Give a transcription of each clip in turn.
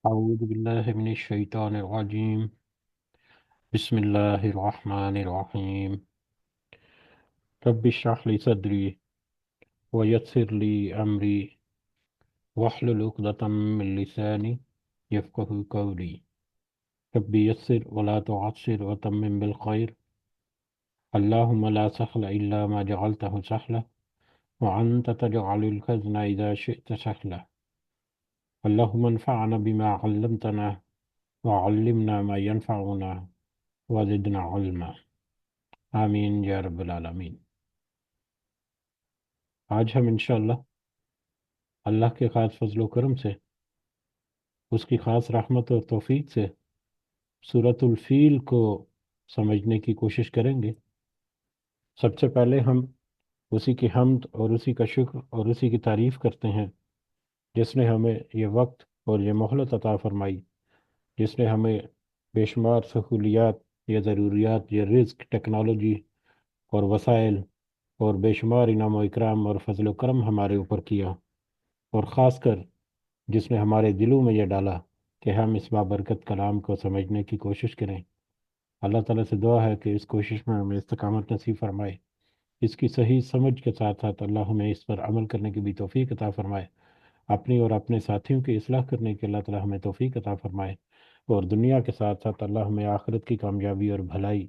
أعوذ بالله من الشيطان الرجيم. بسم الله الرحمن الرحيم. رب اشرح لي صدري ويسر لي أمري واحلل عقدة من لساني يفقه قولي. رب يسر ولا تعسر وتمم بالخير. اللهم لا سهل إلا ما جعلته سهلا وأنت تجعل الحزن إذا شئت سهلا. اللهم انفعنا بما علمتنا وعلمنا ما ينفعنا وزدنا علما. آمین یا رب العالمین۔ آج ہم انشاءاللہ اللہ کے خاص فضل و کرم سے، اس کی خاص رحمت اور توفیق سے سورۃ الفیل کو سمجھنے کی کوشش کریں گے۔ سب سے پہلے ہم اسی کی حمد اور اسی کا شکر اور اسی کی تعریف کرتے ہیں جس نے ہمیں یہ وقت اور یہ مہلت عطا فرمائی، جس نے ہمیں بے شمار سہولیات، یہ ضروریات، یہ رزق، ٹیکنالوجی اور وسائل اور بے شمار انعام و اکرام اور فضل و کرم ہمارے اوپر کیا، اور خاص کر جس نے ہمارے دلوں میں یہ ڈالا کہ ہم اس بابرکت کلام کو سمجھنے کی کوشش کریں۔ اللہ تعالیٰ سے دعا ہے کہ اس کوشش میں ہمیں استقامت نصیب فرمائے، اس کی صحیح سمجھ کے ساتھ ساتھ اللہ ہمیں اس پر عمل کرنے کی بھی توفیق عطا فرمائے، اپنی اور اپنے ساتھیوں کی اصلاح کرنے کی اللہ تعالیٰ ہمیں توفیق عطا فرمائے، اور دنیا کے ساتھ ساتھ اللہ ہمیں آخرت کی کامیابی اور بھلائی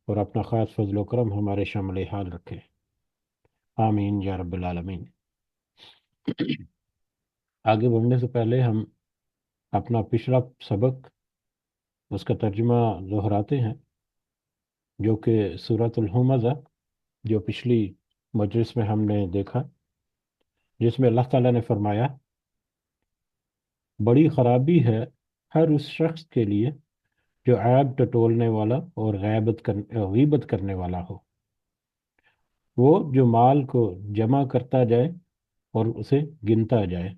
اور اپنا خاص فضل و کرم ہمارے شامل حال رکھے۔ آمین یا رب العالمین۔ آگے بڑھنے سے پہلے ہم اپنا پچھلا سبق، اس کا ترجمہ دہراتے ہیں، جو کہ سورۃ الہمزہ، جو پچھلی مجلس میں ہم نے دیکھا، جس میں اللہ تعالیٰ نے فرمایا بڑی خرابی ہے ہر اس شخص کے لیے جو عیب ٹٹولنے والا اور غیبت کرنے والا ہو، وہ جو مال کو جمع کرتا جائے اور اسے گنتا جائے،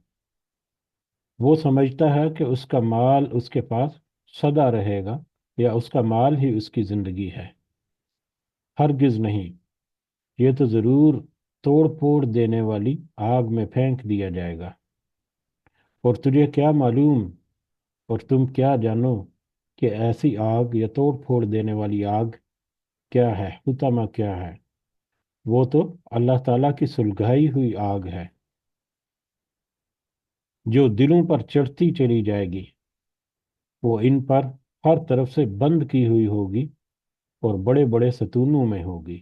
وہ سمجھتا ہے کہ اس کا مال اس کے پاس سدا رہے گا یا اس کا مال ہی اس کی زندگی ہے۔ ہرگز نہیں، یہ تو ضرور توڑ پھوڑ دینے والی آگ میں پھینک دیا جائے گا۔ اور تجھے کیا معلوم اور تم کیا جانو کہ ایسی آگ یا توڑ پھوڑ دینے والی آگ کیا ہے، حطمہ کیا ہے؟ وہ تو اللہ تعالیٰ کی سلگائی ہوئی آگ ہے جو دلوں پر چڑھتی چلی جائے گی، وہ ان پر ہر طرف سے بند کی ہوئی ہوگی اور بڑے بڑے ستونوں میں ہوگی۔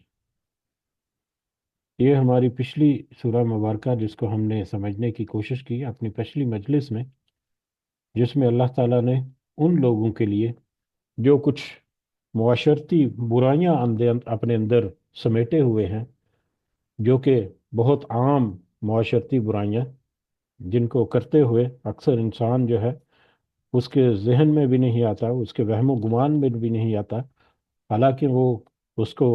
یہ ہماری پچھلی سورہ مبارکہ جس کو ہم نے سمجھنے کی کوشش کی اپنی پچھلی مجلس میں، جس میں اللہ تعالیٰ نے ان لوگوں کے لیے جو کچھ معاشرتی برائیاں اپنے اندر سمیٹے ہوئے ہیں، جو کہ بہت عام معاشرتی برائیاں، جن کو کرتے ہوئے اکثر انسان جو ہے اس کے ذہن میں بھی نہیں آتا، اس کے وہم و گمان میں بھی نہیں آتا، حالانکہ وہ اس کو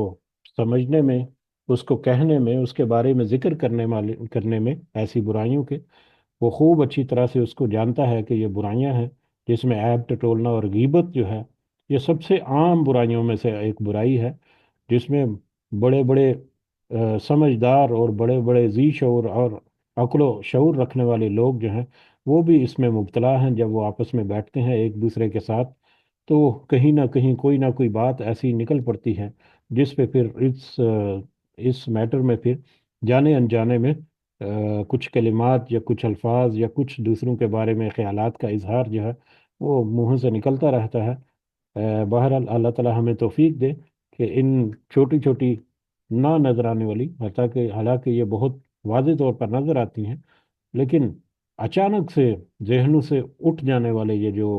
سمجھنے میں، اس کو کہنے میں، اس کے بارے میں ذکر کرنے میں ایسی برائیوں کے، وہ خوب اچھی طرح سے اس کو جانتا ہے کہ یہ برائیاں ہیں، جس میں عیب ٹٹولنا اور غیبت جو ہے یہ سب سے عام برائیوں میں سے ایک برائی ہے، جس میں بڑے بڑے سمجھدار اور بڑے بڑے ذی شعور اور عقل و شعور رکھنے والے لوگ جو ہیں وہ بھی اس میں مبتلا ہیں۔ جب وہ آپس میں بیٹھتے ہیں ایک دوسرے کے ساتھ تو کہیں نہ کہیں کوئی نہ کوئی بات ایسی نکل پڑتی ہے جس پہ پھر اس میٹر میں پھر جانے انجانے میں کچھ کلمات یا کچھ الفاظ یا کچھ دوسروں کے بارے میں خیالات کا اظہار جو ہے وہ منہ سے نکلتا رہتا ہے۔ بہرحال اللہ تعالیٰ ہمیں توفیق دے کہ ان چھوٹی چھوٹی نہ نظر آنے والی، حالانکہ یہ بہت واضح طور پر نظر آتی ہیں، لیکن اچانک سے ذہنوں سے اٹھ جانے والے یہ جو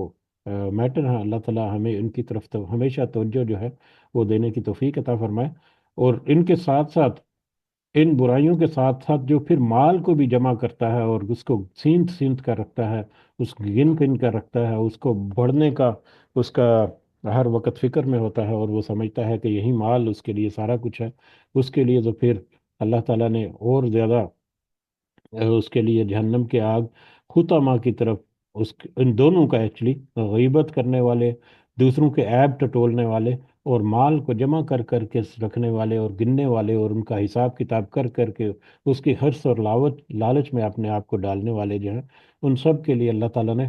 میٹر ہیں، اللہ تعالیٰ ہمیں ان کی طرف تو ہمیشہ توجہ جو ہے وہ دینے کی توفیق عطا فرمائے، اور ان کے ساتھ ساتھ، ان برائیوں کے ساتھ ساتھ جو پھر مال کو بھی جمع کرتا ہے اور اس کو سینت سینت کر رکھتا ہے، اس گن گن کر رکھتا ہے، اس کو بڑھنے کا اس کا ہر وقت فکر میں ہوتا ہے، اور وہ سمجھتا ہے کہ یہی مال اس کے لیے سارا کچھ ہے، اس کے لیے تو پھر اللہ تعالیٰ نے اور زیادہ اس کے لیے جہنم کے آگ حطمہ کی طرف، ان دونوں کا ایکچولی غیبت کرنے والے، دوسروں کے عیب ٹٹولنے والے اور مال کو جمع کر کر کے رکھنے والے اور گننے والے اور ان کا حساب کتاب کر کر کے اس کی حرص اور لالچ میں اپنے آپ کو ڈالنے والے جو ہیں، ان سب کے لیے اللہ تعالیٰ نے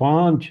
5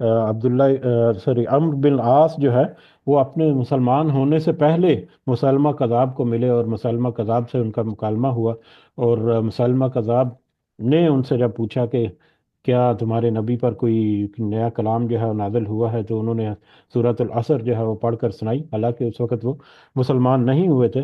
عبداللہ سوری عمرو بن عاص جو ہے وہ اپنے مسلمان ہونے سے پہلے مسلمہ کذاب کو ملے، اور مسلمہ کذاب سے ان کا مکالمہ ہوا، اور مسلمہ کذاب نے ان سے جب پوچھا کہ کیا تمہارے نبی پر کوئی نیا کلام جو ہے وہ نازل ہوا ہے، تو انہوں نے سورۃ العصر جو ہے وہ پڑھ کر سنائی، حالانکہ اس وقت وہ مسلمان نہیں ہوئے تھے۔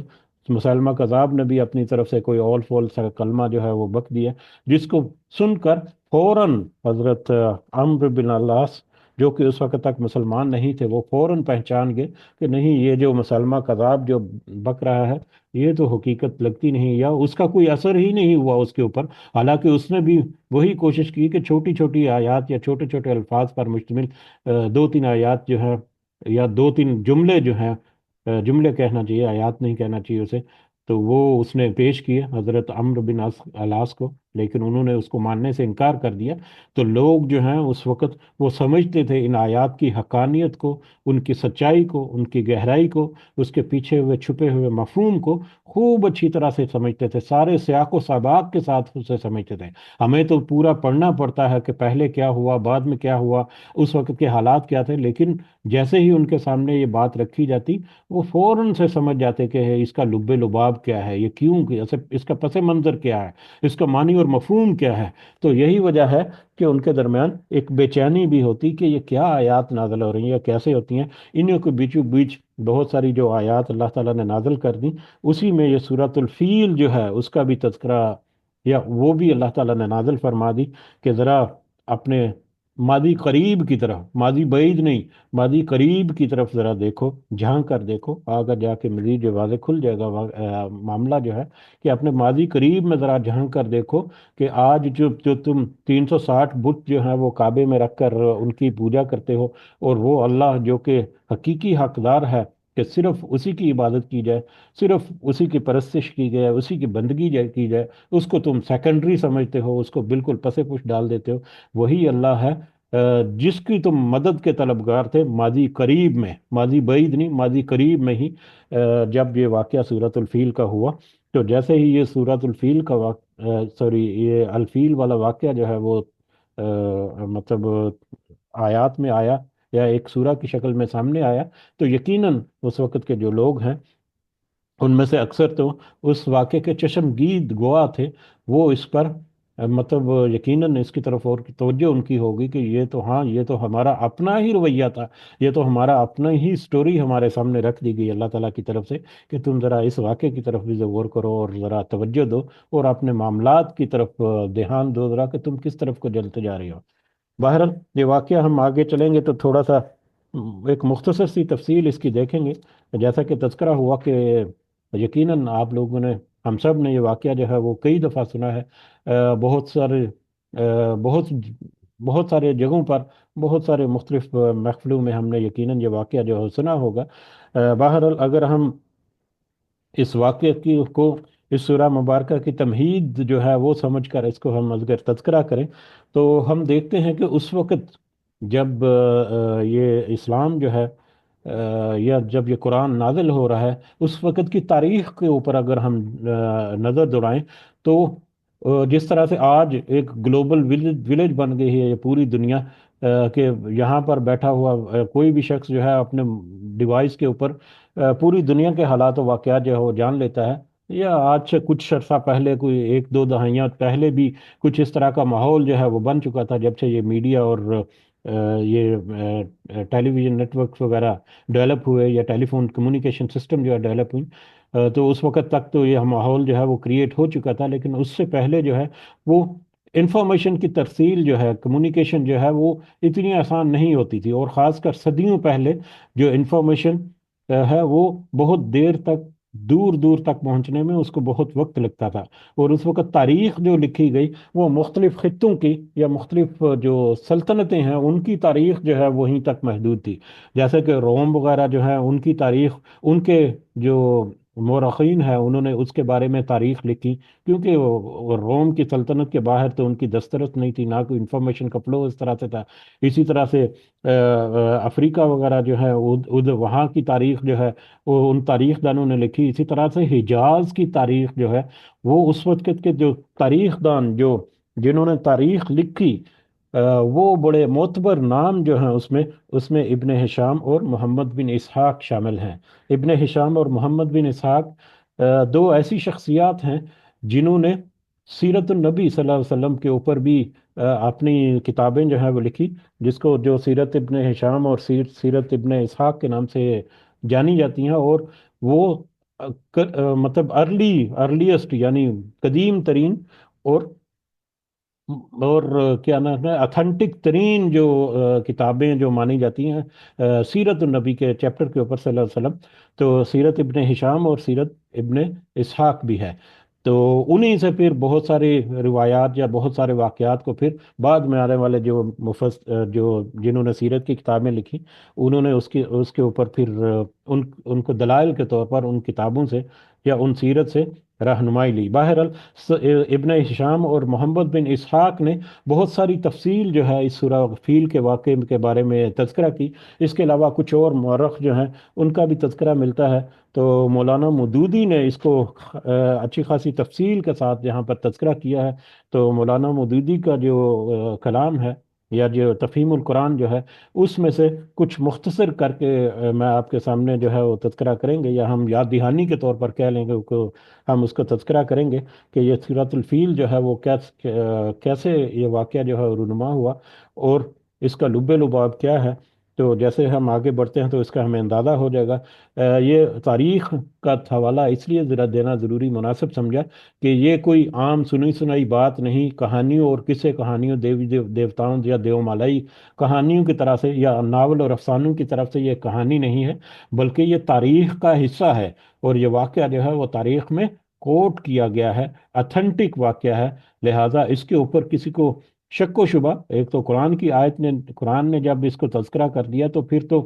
مسلمہ کذاب نے بھی اپنی طرف سے کوئی اول فول سا کلمہ جو ہے وہ بک دیا، جس کو سن کر فوراً حضرت عمرو بن العاص جو کہ اس وقت تک مسلمان نہیں تھے، وہ فوراً پہچان گئے کہ نہیں، یہ جو مسلمہ کذاب جو بک رہا ہے یہ تو حقیقت لگتی نہیں، یا اس کا کوئی اثر ہی نہیں ہوا اس کے اوپر۔ حالانکہ اس نے بھی وہی کوشش کی کہ چھوٹی چھوٹی آیات یا چھوٹے چھوٹے الفاظ پر مشتمل دو تین آیات جو ہیں، یا دو تین جملے جو ہیں، جملے کہنا چاہیے، آیات نہیں کہنا چاہیے اسے، تو وہ اس نے پیش کیے حضرت عمرو بن العاص کو، لیکن انہوں نے اس کو ماننے سے انکار کر دیا۔ تو لوگ جو ہیں اس وقت وہ سمجھتے تھے ان آیات کی حقانیت کو، ان کی سچائی کو، ان کی گہرائی کو، اس کے پیچھے ہوئے چھپے ہوئے مفہوم کو خوب اچھی طرح سے سمجھتے تھے، سارے سیاق و سباق کے ساتھ اسے سمجھتے تھے۔ ہمیں تو پورا پڑھنا پڑتا ہے کہ پہلے کیا ہوا، بعد میں کیا ہوا، اس وقت کے حالات کیا تھے، لیکن جیسے ہی ان کے سامنے یہ بات رکھی جاتی، وہ فوراً سے سمجھ جاتے کہ اس کا لب لباب کیا ہے، یہ کیوں، اس کا پس منظر کیا ہے، اس کا معنی اور مفہوم کیا ہے۔ تو یہی وجہ ہے کہ ان کے درمیان ایک بے چینی بھی ہوتی کہ یہ کیا آیات نازل ہو رہی ہیں یا کیسے ہوتی ہیں۔ انہوں کے بیچوں بیچ بہت ساری جو آیات اللہ تعالیٰ نے نازل کر دی، اسی میں یہ سورۃ الفیل جو ہے اس کا بھی تذکرہ، یا وہ بھی اللہ تعالیٰ نے نازل فرما دی کہ ذرا اپنے ماضی قریب کی طرف، ماضی بعید نہیں، ماضی قریب کی طرف ذرا دیکھو، جھانک کر دیکھو، آگے جا کے مزید جو واضح کھل جائے گا معاملہ جو ہے، کہ اپنے ماضی قریب میں ذرا جھانک کر دیکھو کہ آج جو تم 360 بت جو ہیں وہ کعبے میں رکھ کر ان کی پوجا کرتے ہو، اور وہ اللہ جو کہ حقیقی حقدار ہے کہ صرف اسی کی عبادت کی جائے، صرف اسی کی پرستش کی جائے، اسی کی بندگی کی جائے، اس کو تم سیکنڈری سمجھتے ہو، اس کو بالکل پسے پش ڈال دیتے ہو، وہی اللہ ہے جس کی تم مدد کے طلبگار تھے ماضی قریب میں، ماضی بعید نہیں، ماضی قریب میں ہی۔ جب یہ واقعہ سورۃ الفیل کا ہوا، تو جیسے ہی یہ سورۃ الفیل کا سوری یہ الفیل والا واقعہ جو ہے وہ مطلب آیات میں آیا، یا ایک سورہ کی شکل میں سامنے آیا، تو یقیناً اس وقت کے جو لوگ ہیں ان میں سے اکثر تو اس واقعے کے چشمگیر گواہ تھے، وہ اس پر مطلب یقیناً اس کی طرف اور توجہ ان کی ہوگی کہ یہ تو ہاں، یہ تو ہمارا اپنا ہی رویہ تھا، یہ تو ہمارا اپنا ہی سٹوری ہمارے سامنے رکھ دی گئی اللہ تعالیٰ کی طرف سے، کہ تم ذرا اس واقعے کی طرف بھی غور کرو اور ذرا توجہ دو، اور اپنے معاملات کی طرف دھیان دو ذرا، کہ تم کس طرف کو جلتے جا رہے ہو۔ بہرحال یہ واقعہ ہم آگے چلیں گے تو تھوڑا سا ایک مختصر سی تفصیل اس کی دیکھیں گے۔ جیسا کہ تذکرہ ہوا کہ یقیناً آپ لوگوں نے، ہم سب نے یہ واقعہ جو ہے وہ کئی دفعہ سنا ہے، بہت سارے بہت بہت سارے جگہوں پر، بہت سارے مختلف محفلوں میں ہم نے یقیناً یہ واقعہ جو ہے سنا ہوگا۔ بہرحال اگر ہم اس واقعے کو، اس سورہ مبارکہ کی تمہید جو ہے وہ سمجھ کر اس کو ہم اگر تذکرہ کریں، تو ہم دیکھتے ہیں کہ اس وقت جب یہ اسلام جو ہے یا جب یہ قرآن نازل ہو رہا ہے، اس وقت کی تاریخ کے اوپر اگر ہم نظر دوڑائیں، تو جس طرح سے آج ایک گلوبل ولیج بن گئی ہے یہ پوری دنیا، کہ یہاں پر بیٹھا ہوا کوئی بھی شخص جو ہے اپنے ڈیوائس کے اوپر پوری دنیا کے حالات و واقعات جو ہے وہ جان لیتا ہے۔ یا آج سے کچھ عرصہ پہلے، کوئی ایک دو دہائیاں پہلے بھی کچھ اس طرح کا ماحول جو ہے وہ بن چکا تھا، جب سے یہ میڈیا اور یہ ٹیلی ویژن نیٹ ورکس وغیرہ ڈیولپ ہوئے، یا ٹیلی فون کمیونیکیشن سسٹم جو ہے ڈیولپ ہوئی، تو اس وقت تک تو یہ ماحول جو ہے وہ کریٹ ہو چکا تھا، لیکن اس سے پہلے جو ہے وہ انفارمیشن کی ترسیل جو ہے، کمیونیکیشن جو ہے وہ اتنی آسان نہیں ہوتی تھی، اور خاص کر صدیوں پہلے جو انفارمیشن ہے وہ بہت دیر تک، دور دور تک پہنچنے میں اس کو بہت وقت لگتا تھا، اور اس وقت تاریخ جو لکھی گئی وہ مختلف خطوں کی یا مختلف جو سلطنتیں ہیں ان کی تاریخ جو ہے وہیں تک محدود تھی۔ جیسے کہ روم وغیرہ جو ہے ان کی تاریخ، ان کے جو مورخین ہیں انہوں نے اس کے بارے میں تاریخ لکھی، کیونکہ وہ روم کی سلطنت کے باہر تو ان کی دسترس نہیں تھی، نہ کوئی انفارمیشن کا فلو اس طرح سے تھا۔ اسی طرح سے افریقہ وغیرہ جو ہے وہاں کی تاریخ جو ہے وہ ان تاریخ دانوں نے لکھی۔ اسی طرح سے حجاز کی تاریخ جو ہے وہ اس وقت کے جو تاریخ دان جو جنہوں نے تاریخ لکھی، وہ بڑے معتبر نام جو ہیں اس میں ابن ہشام اور محمد بن اسحاق شامل ہیں۔ ابن ہشام اور محمد بن اسحاق دو ایسی شخصیات ہیں جنہوں نے سیرت النبی صلی اللہ علیہ وسلم کے اوپر بھی اپنی کتابیں جو ہیں وہ لکھی، جس کو جو سیرت ابن ہشام اور سیرت ابن اسحاق کے نام سے جانی جاتی ہیں، اور وہ مطلب ارلیسٹ یعنی قدیم ترین اور کیا نام ہے اتھینٹک ترین جو کتابیں جو مانی جاتی ہیں سیرت النبی کے چیپٹر کے اوپر صلی اللہ علیہ وسلم، تو سیرت ابن ہشام اور سیرت ابن اسحاق بھی ہے۔ تو انہی سے پھر بہت سارے روایات یا بہت سارے واقعات کو پھر بعد میں آنے والے جو جنہوں نے سیرت کی کتابیں لکھی، انہوں نے اس کے اوپر پھر ان کو دلائل کے طور پر ان کتابوں سے یا ان سیرت سے رہنمائی لی۔ بہرحال ابن ہشام اور محمد بن اسحاق نے بہت ساری تفصیل جو ہے اس سورہ فیل کے واقعے کے بارے میں تذکرہ کی۔ اس کے علاوہ کچھ اور مورخ جو ہیں ان کا بھی تذکرہ ملتا ہے۔ تو مولانا مودودی نے اس کو اچھی خاصی تفصیل کے ساتھ یہاں پر تذکرہ کیا ہے۔ تو مولانا مودودی کا جو کلام ہے یا جو تفہیم القرآن جو ہے، اس میں سے کچھ مختصر کر کے میں آپ کے سامنے جو ہے وہ تذکرہ کریں گے، یا ہم یاد دہانی کے طور پر کہہ لیں گے ہم اس کا تذکرہ کریں گے کہ یہ سورۃ الفیل جو ہے وہ کیسے یہ واقعہ جو ہے رونما ہوا، اور اس کا لب لباب کیا ہے۔ تو جیسے ہم آگے بڑھتے ہیں تو اس کا ہمیں اندازہ ہو جائے گا۔ یہ تاریخ کا حوالہ اس لیے ذرا دینا ضروری مناسب سمجھا کہ یہ کوئی عام سنی سنائی بات نہیں، کہانیوں اور قصے کہانیوں دیوتاؤں یا دیومالائی کہانیوں کی طرح سے یا ناول اور افسانوں کی طرف سے یہ کہانی نہیں ہے، بلکہ یہ تاریخ کا حصہ ہے، اور یہ واقعہ جو ہے وہ تاریخ میں کوٹ کیا گیا ہے، اتھینٹک واقعہ ہے۔ لہٰذا اس کے اوپر کسی کو شک و شبہ، ایک تو قرآن نے جب اس کو تذکرہ کر دیا تو پھر تو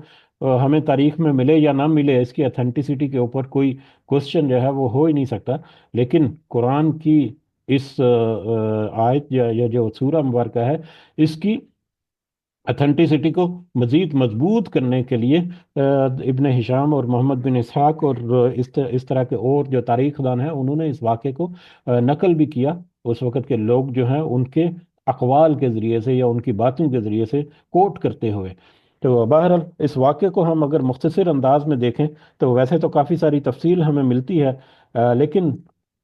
ہمیں تاریخ میں ملے یا نہ ملے اس کی اتھینٹسٹی کے اوپر کوئی کوشچن جو ہے وہ ہو ہی نہیں سکتا۔ لیکن قرآن کی اس آیت یا جو سورہ مبارکہ ہے، اس کی اتھینٹسٹی کو مزید مضبوط کرنے کے لیے ابن ہشام اور محمد بن اسحاق اور اس طرح کے اور جو تاریخ دان ہیں، انہوں نے اس واقعے کو نقل بھی کیا، اس وقت کے لوگ جو ہیں ان کے اقوال کے ذریعے سے یا ان کی باتوں کے ذریعے سے کوٹ کرتے ہوئے۔ تو بہرحال اس واقعے کو ہم اگر مختصر انداز میں دیکھیں تو ویسے تو کافی ساری تفصیل ہمیں ملتی ہے، لیکن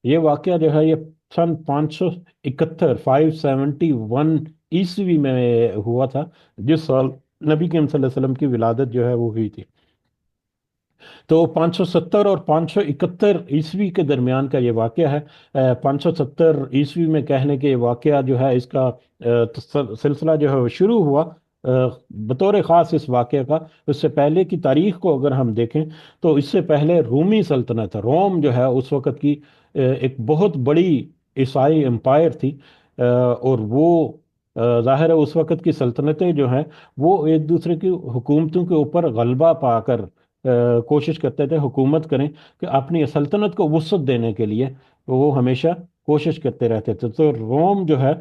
یہ واقعہ جو ہے یہ سن 571 571 عیسوی میں ہوا تھا، جس سال نبی کریم صلی اللہ علیہ وسلم کی ولادت جو ہے وہ ہوئی تھی۔ تو 570 اور 571 عیسوی کے درمیان کا یہ واقعہ ہے۔ 570 عیسوی میں کہنے کے یہ واقعہ جو ہے اس کا سلسلہ جو ہے وہ شروع ہوا بطور خاص اس واقعہ کا۔ اس سے پہلے کی تاریخ کو اگر ہم دیکھیں تو اس سے پہلے رومی سلطنت، روم جو ہے اس وقت کی ایک بہت بڑی عیسائی امپائر تھی، اور وہ ظاہر ہے اس وقت کی سلطنتیں جو ہیں وہ ایک دوسرے کی حکومتوں کے اوپر غلبہ پا کر کوشش کرتے تھے حکومت کریں، کہ اپنی سلطنت کو وسعت دینے کے لیے وہ ہمیشہ کوشش کرتے رہتے تھے۔ تو روم جو ہے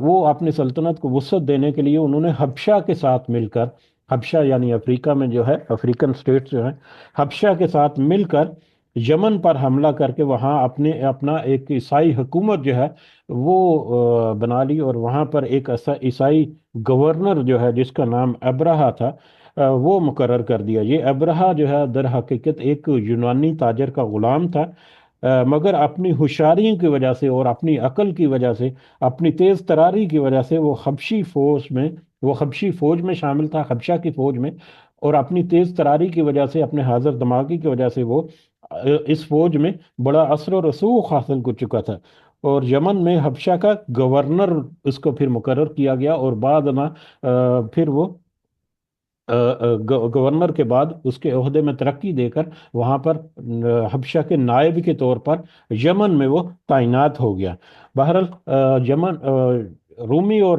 وہ اپنی سلطنت کو وسعت دینے کے لیے انہوں نے حبشہ کے ساتھ مل کر، حبشہ یعنی افریقہ میں جو ہے افریقن سٹیٹس جو ہیں، حبشہ کے ساتھ مل کر یمن پر حملہ کر کے وہاں اپنا ایک عیسائی حکومت جو ہے وہ بنا لی، اور وہاں پر ایک عیسائی گورنر جو ہے جس کا نام ابرہا تھا وہ مقرر کر دیا۔ یہ ابرہا جو ہے در حقیقت ایک یونانی تاجر کا غلام تھا، مگر اپنی ہوشیاری کی وجہ سے اور اپنی عقل کی وجہ سے، اپنی تیز تراری کی وجہ سے وہ حبشی فوج میں شامل تھا، حبشہ کی فوج میں، اور اپنی تیز تراری کی وجہ سے، اپنے حاضر دماغی کی وجہ سے وہ اس فوج میں بڑا اثر و رسوخ حاصل کر چکا تھا، اور یمن میں حبشہ کا گورنر اس کو پھر مقرر کیا گیا، اور بعد میں پھر وہ گورنر کے بعد اس کے عہدے میں ترقی دے کر وہاں پر حبشہ کے نائب کے طور پر یمن میں وہ تعینات ہو گیا۔ بہرحال رومی اور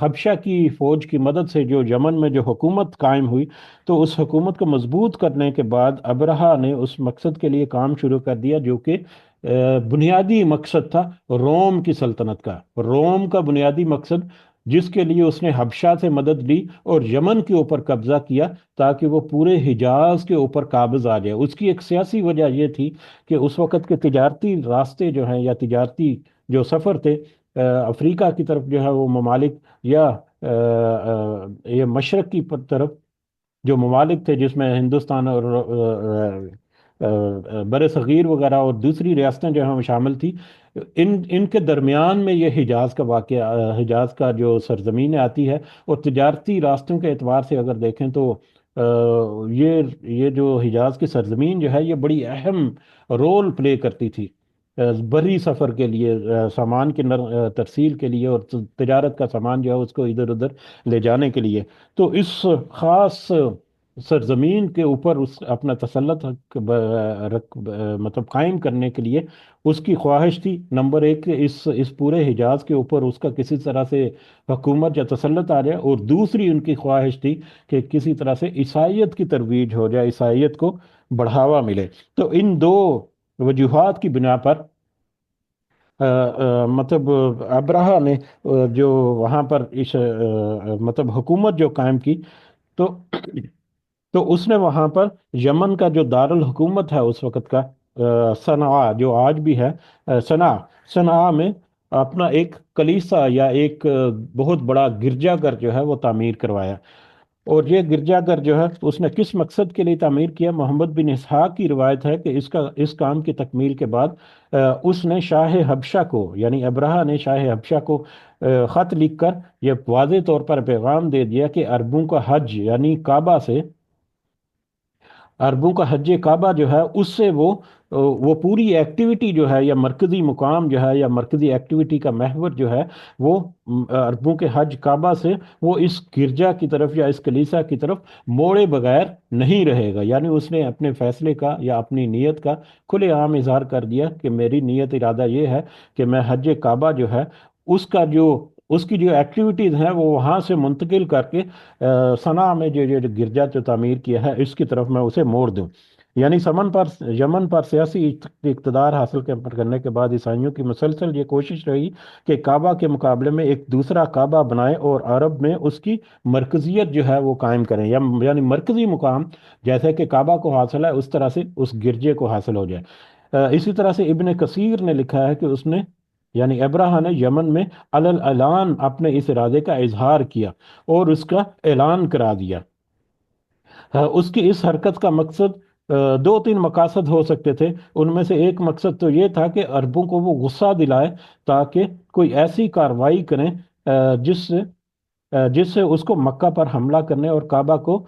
حبشہ کی فوج کی مدد سے جو یمن میں جو حکومت قائم ہوئی، تو اس حکومت کو مضبوط کرنے کے بعد ابرہا نے اس مقصد کے لیے کام شروع کر دیا جو کہ بنیادی مقصد تھا روم کی سلطنت کا۔ روم کا بنیادی مقصد جس کے لیے اس نے حبشہ سے مدد لی اور یمن کے اوپر قبضہ کیا تاکہ وہ پورے حجاز کے اوپر قابض آ جائے۔ اس کی ایک سیاسی وجہ یہ تھی کہ اس وقت کے تجارتی راستے جو ہیں یا تجارتی جو سفر تھے افریقہ کی طرف جو ہے وہ ممالک، یا یہ مشرق کی طرف جو ممالک تھے جس میں ہندوستان اور بر صغیر وغیرہ اور دوسری ریاستیں جو ہیں وہ شامل تھی، ان کے درمیان میں یہ حجاز کا واقعہ، حجاز کا جو سرزمین آتی ہے، اور تجارتی راستوں کے اعتبار سے اگر دیکھیں تو یہ جو حجاز کی سرزمین جو ہے یہ بڑی اہم رول پلے کرتی تھی بری سفر کے لیے، سامان کی ترسیل کے لیے، اور تجارت کا سامان جو ہے اس کو ادھر ادھر لے جانے کے لیے۔ تو اس خاص سرزمین کے اوپر اس اپنا تسلط مطلب قائم کرنے کے لیے اس کی خواہش تھی، نمبر ایک کہ اس پورے حجاز کے اوپر اس کا کسی طرح سے حکومت یا تسلط آ جائے، اور دوسری ان کی خواہش تھی کہ کسی طرح سے عیسائیت کی ترویج ہو جائے، عیسائیت کو بڑھاوا ملے۔ تو ان دو وجوہات کی بنا پر مطلب ابراہا نے جو وہاں پر اس مطلب حکومت جو قائم کی، تو تو اس نے وہاں پر یمن کا جو دارالحکومت ہے اس وقت کا، صنعاء جو آج بھی ہے، صنعاء میں اپنا ایک کلیسا یا ایک بہت بڑا گرجا گھر جو ہے وہ تعمیر کروایا۔ اور یہ گرجا گھر جو ہے اس نے کس مقصد کے لیے تعمیر کیا؟ محمد بن اسحاق کی روایت ہے کہ اس کام کی تکمیل کے بعد اس نے شاہ حبشہ کو، یعنی ابرہہ نے شاہ حبشہ کو خط لکھ کر یہ واضح طور پر پیغام دے دیا کہ عربوں کا حج یعنی کعبہ سے، عربوں کا حج کعبہ جو ہے اس سے وہ پوری ایکٹیویٹی جو ہے، یا مرکزی مقام جو ہے، یا مرکزی ایکٹیویٹی کا محور جو ہے، وہ عربوں کے حج کعبہ سے وہ اس گرجا کی طرف یا اس کلیسا کی طرف موڑے بغیر نہیں رہے گا۔ یعنی اس نے اپنے فیصلے کا یا اپنی نیت کا کھلے عام اظہار کر دیا کہ میری نیت ارادہ یہ ہے کہ میں حج کعبہ جو ہے اس کا جو اس کی جو ایکٹیویٹیز ہیں وہ وہاں سے منتقل کر کے صنعاء میں جو گرجا جو تعمیر کیا ہے اس کی طرف میں اسے موڑ دوں۔ یعنی یمن پر سیاسی اقتدار حاصل کرنے کے بعد عیسائیوں کی مسلسل یہ کوشش رہی کہ کعبہ کے مقابلے میں ایک دوسرا کعبہ بنائے اور عرب میں اس کی مرکزیت جو ہے وہ قائم کریں، یا یعنی مرکزی مقام جیسے کہ کعبہ کو حاصل ہے اس طرح سے اس گرجے کو حاصل ہو جائے۔ اسی طرح سے ابن کثیر نے لکھا ہے کہ اس نے، یعنی ابراہ نے یمن میں علل اعلان اپنے اس ارادے کا اظہار کیا اور اس کا اعلان کرا دیا۔ اس کی اس حرکت کا مقصد دو تین مقاصد ہو سکتے تھے، ان میں سے ایک مقصد تو یہ تھا کہ عربوں کو وہ غصہ دلائے تاکہ کوئی ایسی کارروائی کریں جس سے اس کو مکہ پر حملہ کرنے اور کعبہ کو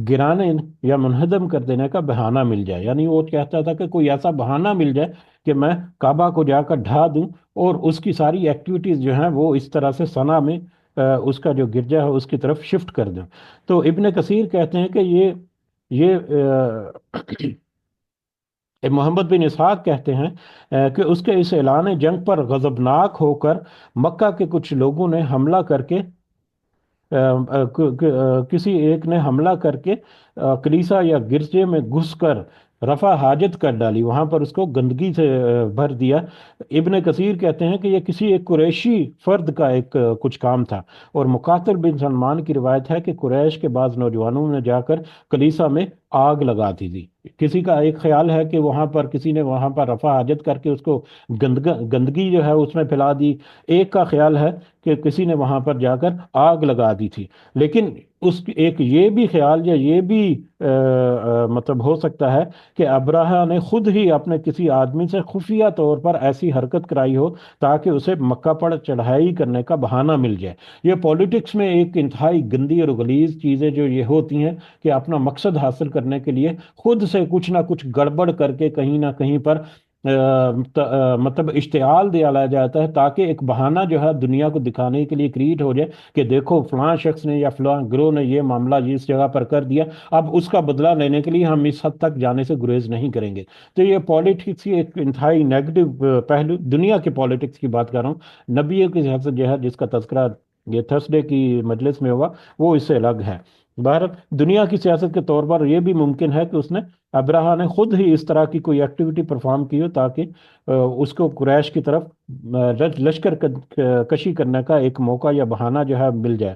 گرانے یا منہدم کر دینے کا بہانہ مل جائے۔ یعنی وہ کہتا تھا کہ کوئی ایسا بہانہ مل جائے کہ میں کعبہ کو جا کر ڈھا دوں اور اس کی ساری ایکٹیویٹیز جو ہیں وہ اس طرح سے صنعاء میں اس کا جو گرجا ہے اس کی طرف شفٹ کر دوں۔ تو ابن کثیر کہتے ہیں کہ یہ محمد بن اسحاق کہتے ہیں کہ اس کے اس اعلان جنگ پر غضبناک ہو کر مکہ کے کچھ لوگوں نے حملہ کر کے کسی ایک نے حملہ کر کے کلیسا یا گرجے میں گھس کر رفع حاجت کر ڈالی، وہاں پر اس کو گندگی سے بھر دیا۔ ابن کثیر کہتے ہیں کہ یہ کسی ایک قریشی فرد کا ایک کچھ کام تھا، اور مقاتل بن سلمان کی روایت ہے کہ قریش کے بعض نوجوانوں نے جا کر کلیسا میں آگ لگا دی تھی۔ کسی کا ایک خیال ہے کہ کسی نے وہاں پر رفع حاجت کر کے اس کو گندگی جو ہے اس میں پھیلا دی، ایک کا خیال ہے کہ کسی نے وہاں پر جا کر آگ لگا دی تھی۔ لیکن ایک یہ بھی خیال یا یہ بھی مطلب ہو سکتا ہے کہ ابراہہ نے خود ہی اپنے کسی آدمی سے خفیہ طور پر ایسی حرکت کرائی ہو تاکہ اسے مکہ پر چڑھائی کرنے کا بہانہ مل جائے۔ یہ پولیٹکس میں ایک انتہائی گندی اور غلیظ چیزیں جو یہ ہوتی ہیں کہ اپنا مقصد حاصل کرنے کے لیے خود سے کچھ نہ کچھ گڑبڑ کر کے کہیں نہ کہیں پر مطلب اشتعال دیا لایا جاتا ہے تاکہ ایک بہانہ جو ہے دنیا کو دکھانے کے لیے کریٹ ہو جائے کہ دیکھو فلاں شخص نے یا فلاں گروہ نے یہ معاملہ اس جگہ پر کر دیا، اب اس کا بدلہ لینے کے لیے ہم اس حد تک جانے سے گریز نہیں کریں گے۔ تو یہ پالیٹکس کی ایک انتہائی نیگیٹو پہلو، دنیا کے پالیٹکس کی بات کر رہا ہوں، نبیوں کی سیاست جو ہے جس کا تذکرہ یہ تھرسڈے کی مجلس میں ہوا وہ اس سے الگ ہے۔ بہر دنیا کی سیاست کے طور پر یہ بھی ممکن ہے کہ اس نے ابراہہ نے خود ہی اس طرح کی کوئی ایکٹیویٹی پرفارم کی ہو تاکہ اس کو قریش کی طرف لشکر کشی کرنے کا ایک موقع یا بہانہ جو ہے مل جائے۔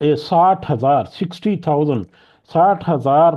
60,000, 60,000, 60,000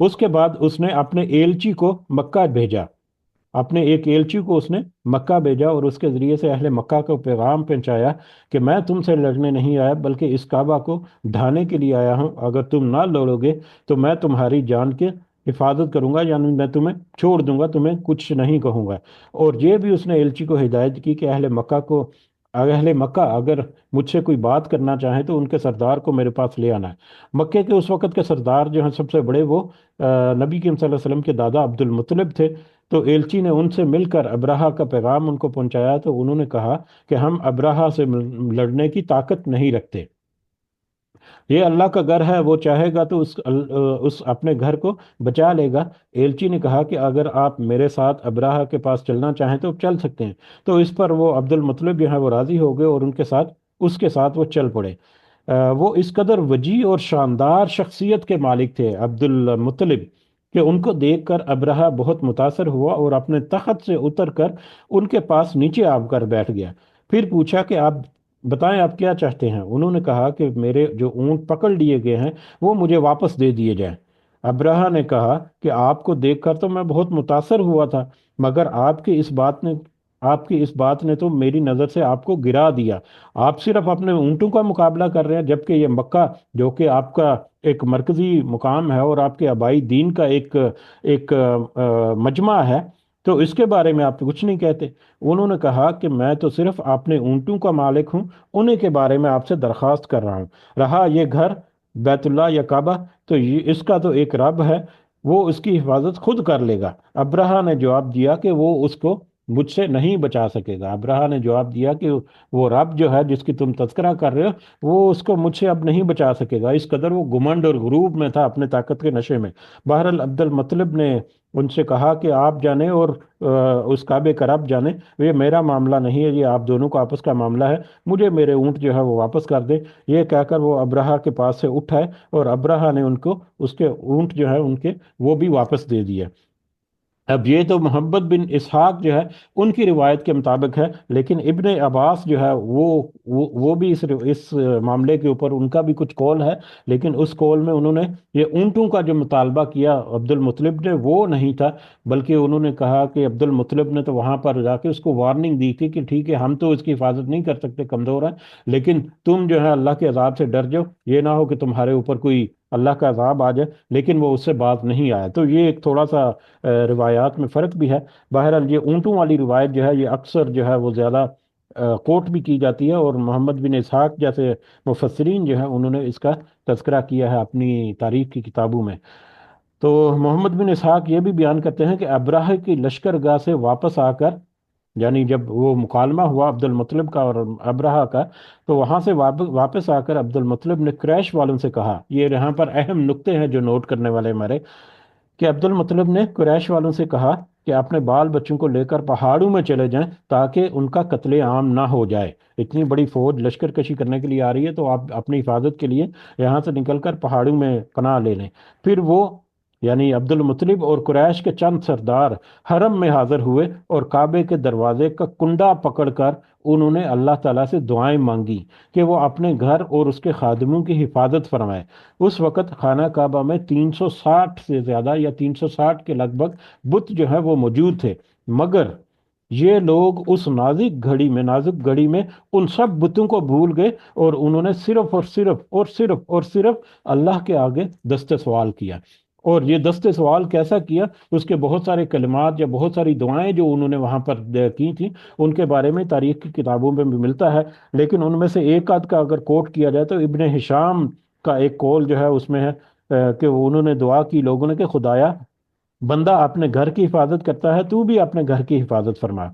اس کے بعد اس نے اپنے ایلچی کو مکہ بھیجا، اپنے ایک ایلچی کو اس نے مکہ بھیجا اور اس کے ذریعے سے اہل مکہ کو پیغام پہنچایا کہ میں تم سے لڑنے نہیں آیا بلکہ اس کعبہ کو ڈھانے کے لیے آیا ہوں، اگر تم نہ لڑو گے تو میں تمہاری جان کی حفاظت کروں گا، یعنی میں تمہیں چھوڑ دوں گا، تمہیں کچھ نہیں کہوں گا۔ اور یہ بھی اس نے ایلچی کو ہدایت کی کہ اہل مکہ اگر مجھ سے کوئی بات کرنا چاہیں تو ان کے سردار کو میرے پاس لے آنا ہے۔ مکے کے اس وقت کے سردار جو ہیں سب سے بڑے، وہ نبی کریم صلی اللہ علیہ وسلم کے دادا عبد المطلب تھے۔ تو ایلچی نے ان سے مل کر ابراہہ کا پیغام ان کو پہنچایا، تو انہوں نے کہا کہ ہم ابراہہ سے لڑنے کی طاقت نہیں رکھتے، یہ اللہ کا گھر ہے، وہ چاہے گا تو اس اپنے گھر کو بچا لے گا۔ ایلچی نے کہا کہ اگر آپ میرے ساتھ ابراہہ کے پاس چلنا چاہیں تو چل سکتے ہیں۔ تو اس پر وہ عبد المطلب جو ہے وہ راضی ہو گئے اور اس کے ساتھ وہ چل پڑے۔ وہ اس قدر وجیح اور شاندار شخصیت کے مالک تھے عبد المطلب کہ ان کو دیکھ کر ابرہہ بہت متاثر ہوا اور اپنے تخت سے اتر کر ان کے پاس نیچے آ کر بیٹھ گیا۔ پھر پوچھا کہ آپ بتائیں آپ کیا چاہتے ہیں؟ انہوں نے کہا کہ میرے جو اونٹ پکڑ لیے گئے ہیں وہ مجھے واپس دے دیے جائیں۔ ابرہہ نے کہا کہ آپ کو دیکھ کر تو میں بہت متاثر ہوا تھا، مگر آپ کی اس بات نے تو میری نظر سے آپ کو گرا دیا۔ آپ صرف اپنے اونٹوں کا مقابلہ کر رہے ہیں، جبکہ یہ مکہ جو کہ آپ کا ایک مرکزی مقام ہے اور آپ کے آبائی دین کا ایک مجمع ہے، تو اس کے بارے میں آپ کچھ نہیں کہتے۔ انہوں نے کہا کہ میں تو صرف اپنے اونٹوں کا مالک ہوں، انہیں کے بارے میں آپ سے درخواست کر رہا ہوں۔ رہا یہ گھر بیت اللہ یا کعبہ، تو اس کا تو ایک رب ہے، وہ اس کی حفاظت خود کر لے گا۔ ابرہہ نے جواب دیا کہ وہ اس کو مجھ سے نہیں بچا سکے گا۔ ابرہہ نے جواب دیا کہ وہ رب جو ہے جس کی تم تذکرہ کر رہے ہو وہ اس کو مجھ سے اب نہیں بچا سکے گا۔ اس قدر وہ گمنڈ اور غرور میں تھا، اپنے طاقت کے نشے میں۔ بہرحال عبد المطلب نے ان سے کہا کہ آپ جانے اور اس کعبے کا رب جانے، یہ میرا معاملہ نہیں ہے، یہ آپ دونوں کا آپس کا معاملہ ہے، مجھے میرے اونٹ جو ہے وہ واپس کر دے۔ یہ کہہ کر وہ ابرہہ کے پاس سے اٹھائے اور ابرہہ نے ان کو اس کے اونٹ جو ہے ان کے وہ بھی واپس دے دیے۔ اب یہ تو محمد بن اسحاق جو ہے ان کی روایت کے مطابق ہے، لیکن ابن عباس جو ہے وہ بھی اس معاملے کے اوپر ان کا بھی کچھ قول ہے، لیکن اس قول میں انہوں نے یہ اونٹوں کا جو مطالبہ کیا عبد المطلب نے وہ نہیں تھا، بلکہ انہوں نے کہا کہ عبد المطلب نے تو وہاں پر جا کے اس کو وارننگ دی تھی کہ ٹھیک ہے ہم تو اس کی حفاظت نہیں کر سکتے، کمزور ہیں، لیکن تم جو ہے اللہ کے عذاب سے ڈر جاؤ، یہ نہ ہو کہ تمہارے اوپر کوئی اللہ کا عذاب آ جائے، لیکن وہ اس سے بات نہیں آیا۔ تو یہ ایک تھوڑا سا روایات میں فرق بھی ہے۔ بہرحال یہ اونٹوں والی روایت جو ہے یہ اکثر جو ہے وہ زیادہ کوٹ بھی کی جاتی ہے، اور محمد بن اسحاق جیسے مفسرین جو ہیں انہوں نے اس کا تذکرہ کیا ہے اپنی تاریخ کی کتابوں میں۔ تو محمد بن اسحاق یہ بھی بیان کرتے ہیں کہ ابراہ کی لشکر گاہ سے واپس آ کر، یعنی جب وہ مکالمہ ہوا عبد المطلب کا اور ابراہ کا، تو وہاں سے واپس آ کر عبد المطلب نے قریش والوں سے کہا، یہ یہاں پر اہم نقطے ہیں جو نوٹ کرنے والے ہمارے، کہ عبد المطلب نے قریش والوں سے کہا کہ اپنے بال بچوں کو لے کر پہاڑوں میں چلے جائیں تاکہ ان کا قتل عام نہ ہو جائے۔ اتنی بڑی فوج لشکر کشی کرنے کے لیے آ رہی ہے تو آپ اپنی حفاظت کے لیے یہاں سے نکل کر پہاڑوں میں پناہ لے لیں۔ پھر وہ یعنی عبد المطلب اور قریش کے چند سردار حرم میں حاضر ہوئے اور کعبے کے دروازے کا کنڈا پکڑ کر انہوں نے اللہ تعالیٰ سے دعائیں مانگی کہ وہ اپنے گھر اور اس کے خادموں کی حفاظت فرمائے۔ اس وقت خانہ کعبہ میں 360 سے زیادہ یا 360 کے لگ بھگ بت جو ہے وہ موجود تھے، مگر یہ لوگ اس نازک گھڑی میں ان سب بتوں کو بھول گئے اور انہوں نے صرف اللہ کے آگے دست سوال کیا۔ اور یہ دست سوال کیسا کیا، اس کے بہت سارے کلمات یا بہت ساری دعائیں جو انہوں نے وہاں پر کی تھیں ان کے بارے میں تاریخ کی کتابوں میں بھی ملتا ہے، لیکن ان میں سے ایک آدھ کا اگر کوٹ کیا جائے تو ابن ہشام کا ایک قول جو ہے اس میں ہے کہ انہوں نے دعا کی لوگوں نے کہ خدایا، بندہ اپنے گھر کی حفاظت کرتا ہے، تو بھی اپنے گھر کی حفاظت فرما۔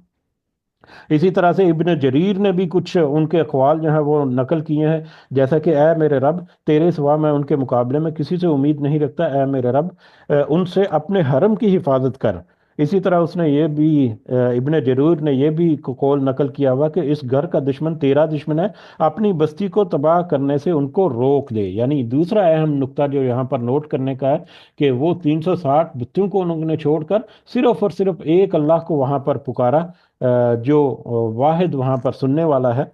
اسی طرح سے ابن جریر نے بھی کچھ ان کے اقوال جو ہیں وہ نقل کیے ہیں، جیسا کہ اے میرے رب، تیرے سوا میں ان کے مقابلے میں کسی سے امید نہیں رکھتا، اے میرے رب ان سے اپنے حرم کی حفاظت کر۔ اسی طرح اس نے یہ بھی ابن جریر نے یہ بھی قول نقل کیا ہوا کہ اس گھر کا دشمن تیرا دشمن ہے، اپنی بستی کو تباہ کرنے سے ان کو روک دے۔ یعنی دوسرا اہم نقطہ جو یہاں پر نوٹ کرنے کا ہے کہ وہ 360 بتوں کو انہوں نے چھوڑ کر صرف اور صرف ایک اللہ کو وہاں پر پکارا، جو واحد وہاں پر سننے والا ہے،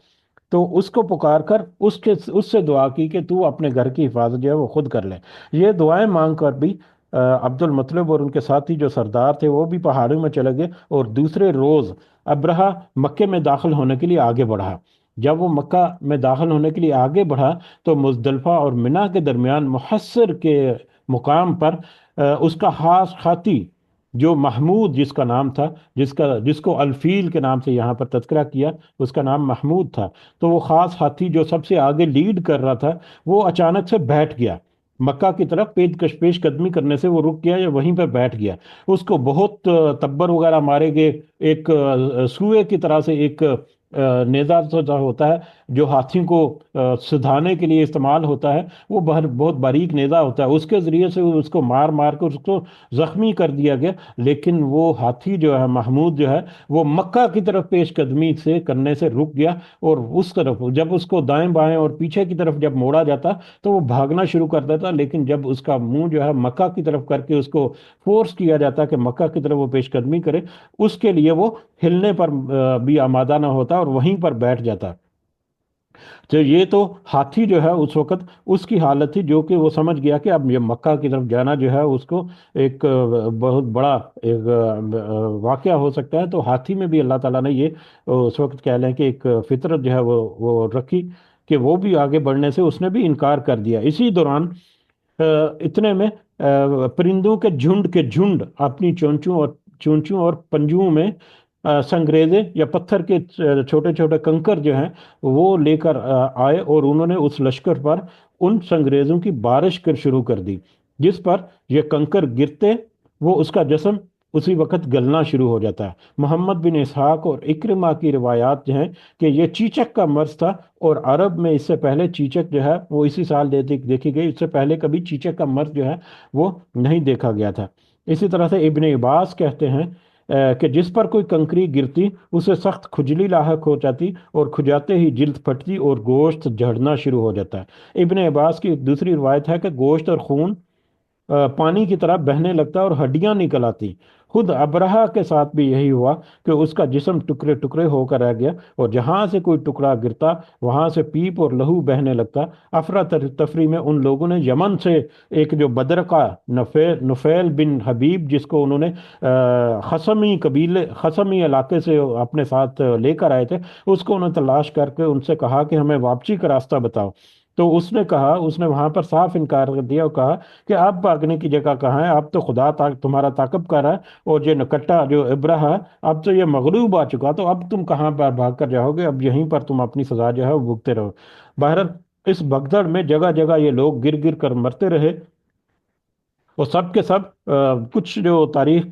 تو اس کو پکار کر اس سے دعا کی کہ تو اپنے گھر کی حفاظت جو ہے وہ خود کر لے۔ یہ دعائیں مانگ کر بھی عبد المطلب اور ان کے ساتھی جو سردار تھے وہ بھی پہاڑوں میں چلے گئے، اور دوسرے روز ابرہہ مکے میں داخل ہونے کے لیے آگے بڑھا۔ جب وہ مکہ میں داخل ہونے کے لیے آگے بڑھا تو مزدلفہ اور منی کے درمیان محصر کے مقام پر اس کا خاص خاطی جو محمود جس کا نام تھا، جس کو الفیل کے نام سے یہاں پر تذکرہ کیا، اس کا نام محمود تھا، تو وہ خاص ہاتھی جو سب سے آگے لیڈ کر رہا تھا وہ اچانک سے بیٹھ گیا مکہ کی طرف، پیش قدمی کرنے سے وہ رک گیا یا وہیں پر بیٹھ گیا۔ اس کو بہت تبر وغیرہ مارے گئے، ایک سوئے کی طرح سے ایک نیزہ جو ہوتا ہے جو ہاتھیوں کو سدھانے کے لیے استعمال ہوتا ہے، وہ بہت باریک نیزہ ہوتا ہے، اس کے ذریعے سے اس کو مار مار کر اس کو زخمی کر دیا گیا۔ لیکن وہ ہاتھی جو ہے محمود جو ہے وہ مکہ کی طرف پیش قدمی سے کرنے سے رک گیا، اور اس طرف جب اس کو دائیں بائیں اور پیچھے کی طرف جب موڑا جاتا تو وہ بھاگنا شروع کر دیتا، لیکن جب اس کا منہ جو ہے مکہ کی طرف کر کے اس کو فورس کیا جاتا کہ مکہ کی طرف وہ پیش قدمی کرے، اس کے لیے وہ ہلنے پر بھی آمادہ نہ ہوتا اور وہیں پر بیٹھ جاتا۔ تو یہ تو ہاتھی جو ہے اس وقت اس کی حالت تھی، جو کہ وہ سمجھ گیا کہ اب یہ مکہ کی طرف جانا جو ہے اس کو ایک بہت بڑا ایک واقعہ ہو سکتا ہے۔ تو ہاتھی میں بھی اللہ تعالیٰ نے یہ اس وقت کہہ لیں کہ ایک فطرت جو ہے وہ رکھی کہ وہ بھی آگے بڑھنے سے اس نے بھی انکار کر دیا۔ اسی دوران اتنے میں پرندوں کے جھنڈ اپنی چونچوں اور پنجوں میں سنگریزے یا پتھر کے چھوٹے چھوٹے کنکر جو ہیں وہ لے کر آئے، اور انہوں نے اس لشکر پر ان سنگریزوں کی بارش کر شروع کر دی، جس پر یہ کنکر گرتے وہ اس کا جسم اسی وقت گلنا شروع ہو جاتا ہے۔ محمد بن اسحاق اور اکرمہ کی روایات جو ہیں کہ یہ چیچک کا مرض تھا، اور عرب میں اس سے پہلے چیچک جو ہے وہ اسی سال دیکھی گئی، اس سے پہلے کبھی چیچک کا مرض جو ہے وہ نہیں دیکھا گیا تھا۔ اسی طرح سے ابن عباس کہتے ہیں کہ جس پر کوئی کنکری گرتی اسے سخت کھجلی لاحق ہو جاتی، اور کھجاتے ہی جلد پھٹتی اور گوشت جھڑنا شروع ہو جاتا ہے۔ ابن عباس کی ایک دوسری روایت ہے کہ گوشت اور خون پانی کی طرح بہنے لگتا اور ہڈیاں نکل آتی۔ خود ابرہہ کے ساتھ بھی یہی ہوا کہ اس کا جسم ٹکڑے ٹکڑے ہو کر رہ گیا، اور جہاں سے کوئی ٹکڑا گرتا وہاں سے پیپ اور لہو بہنے لگتا۔ افراتفری میں ان لوگوں نے یمن سے ایک جو بدر کا نفیل بن حبیب، جس کو انہوں نے خصمی علاقے سے اپنے ساتھ لے کر آئے تھے، اس کو انہوں نے تلاش کر کے ان سے کہا کہ ہمیں واپسی کا راستہ بتاؤ۔ تو اس نے وہاں پر صاف انکار کر دیا اور کہا کہ اب بھاگنے کی جگہ کہاں ہے، اب تو خدا تمہارا تعاقب کر رہا ہے، اور یہ نکٹا جو ابرہہ ہے اب تو یہ مغلوب آ چکا، تو اب تم کہاں پر بھاگ کر جاؤ گے، اب یہیں پر تم اپنی سزا جو ہے وہ بھگتے رہو۔ بہرحال اس بھگدڑ میں جگہ جگہ یہ لوگ گر گر کر مرتے رہے، اور سب کے سب کچھ جو تاریخ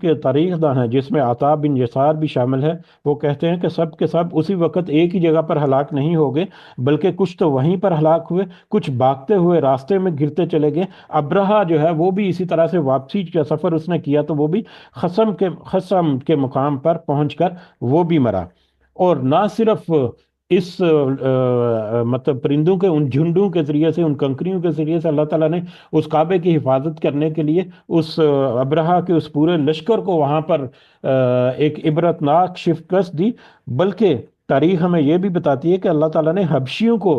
دان ہیں جس میں عطا بن یسار بھی شامل ہے، وہ کہتے ہیں کہ سب کے سب اسی وقت ایک ہی جگہ پر ہلاک نہیں ہو گئے، بلکہ کچھ تو وہیں پر ہلاک ہوئے، کچھ بھاگتے ہوئے راستے میں گرتے چلے گئے۔ ابرہہ جو ہے وہ بھی اسی طرح سے واپسی کا سفر اس نے کیا تو وہ بھی خصم کے مقام پر پہنچ کر وہ بھی مرا۔ اور نہ صرف اس مطلب پرندوں کے ان جھنڈوں کے ذریعے سے، ان کنکریوں کے ذریعے سے اللہ تعالیٰ نے اس کعبے کی حفاظت کرنے کے لیے اس ابرہہ کے اس پورے لشکر کو وہاں پر ایک عبرتناک شکست دی، بلکہ تاریخ ہمیں یہ بھی بتاتی ہے کہ اللہ تعالیٰ نے حبشیوں کو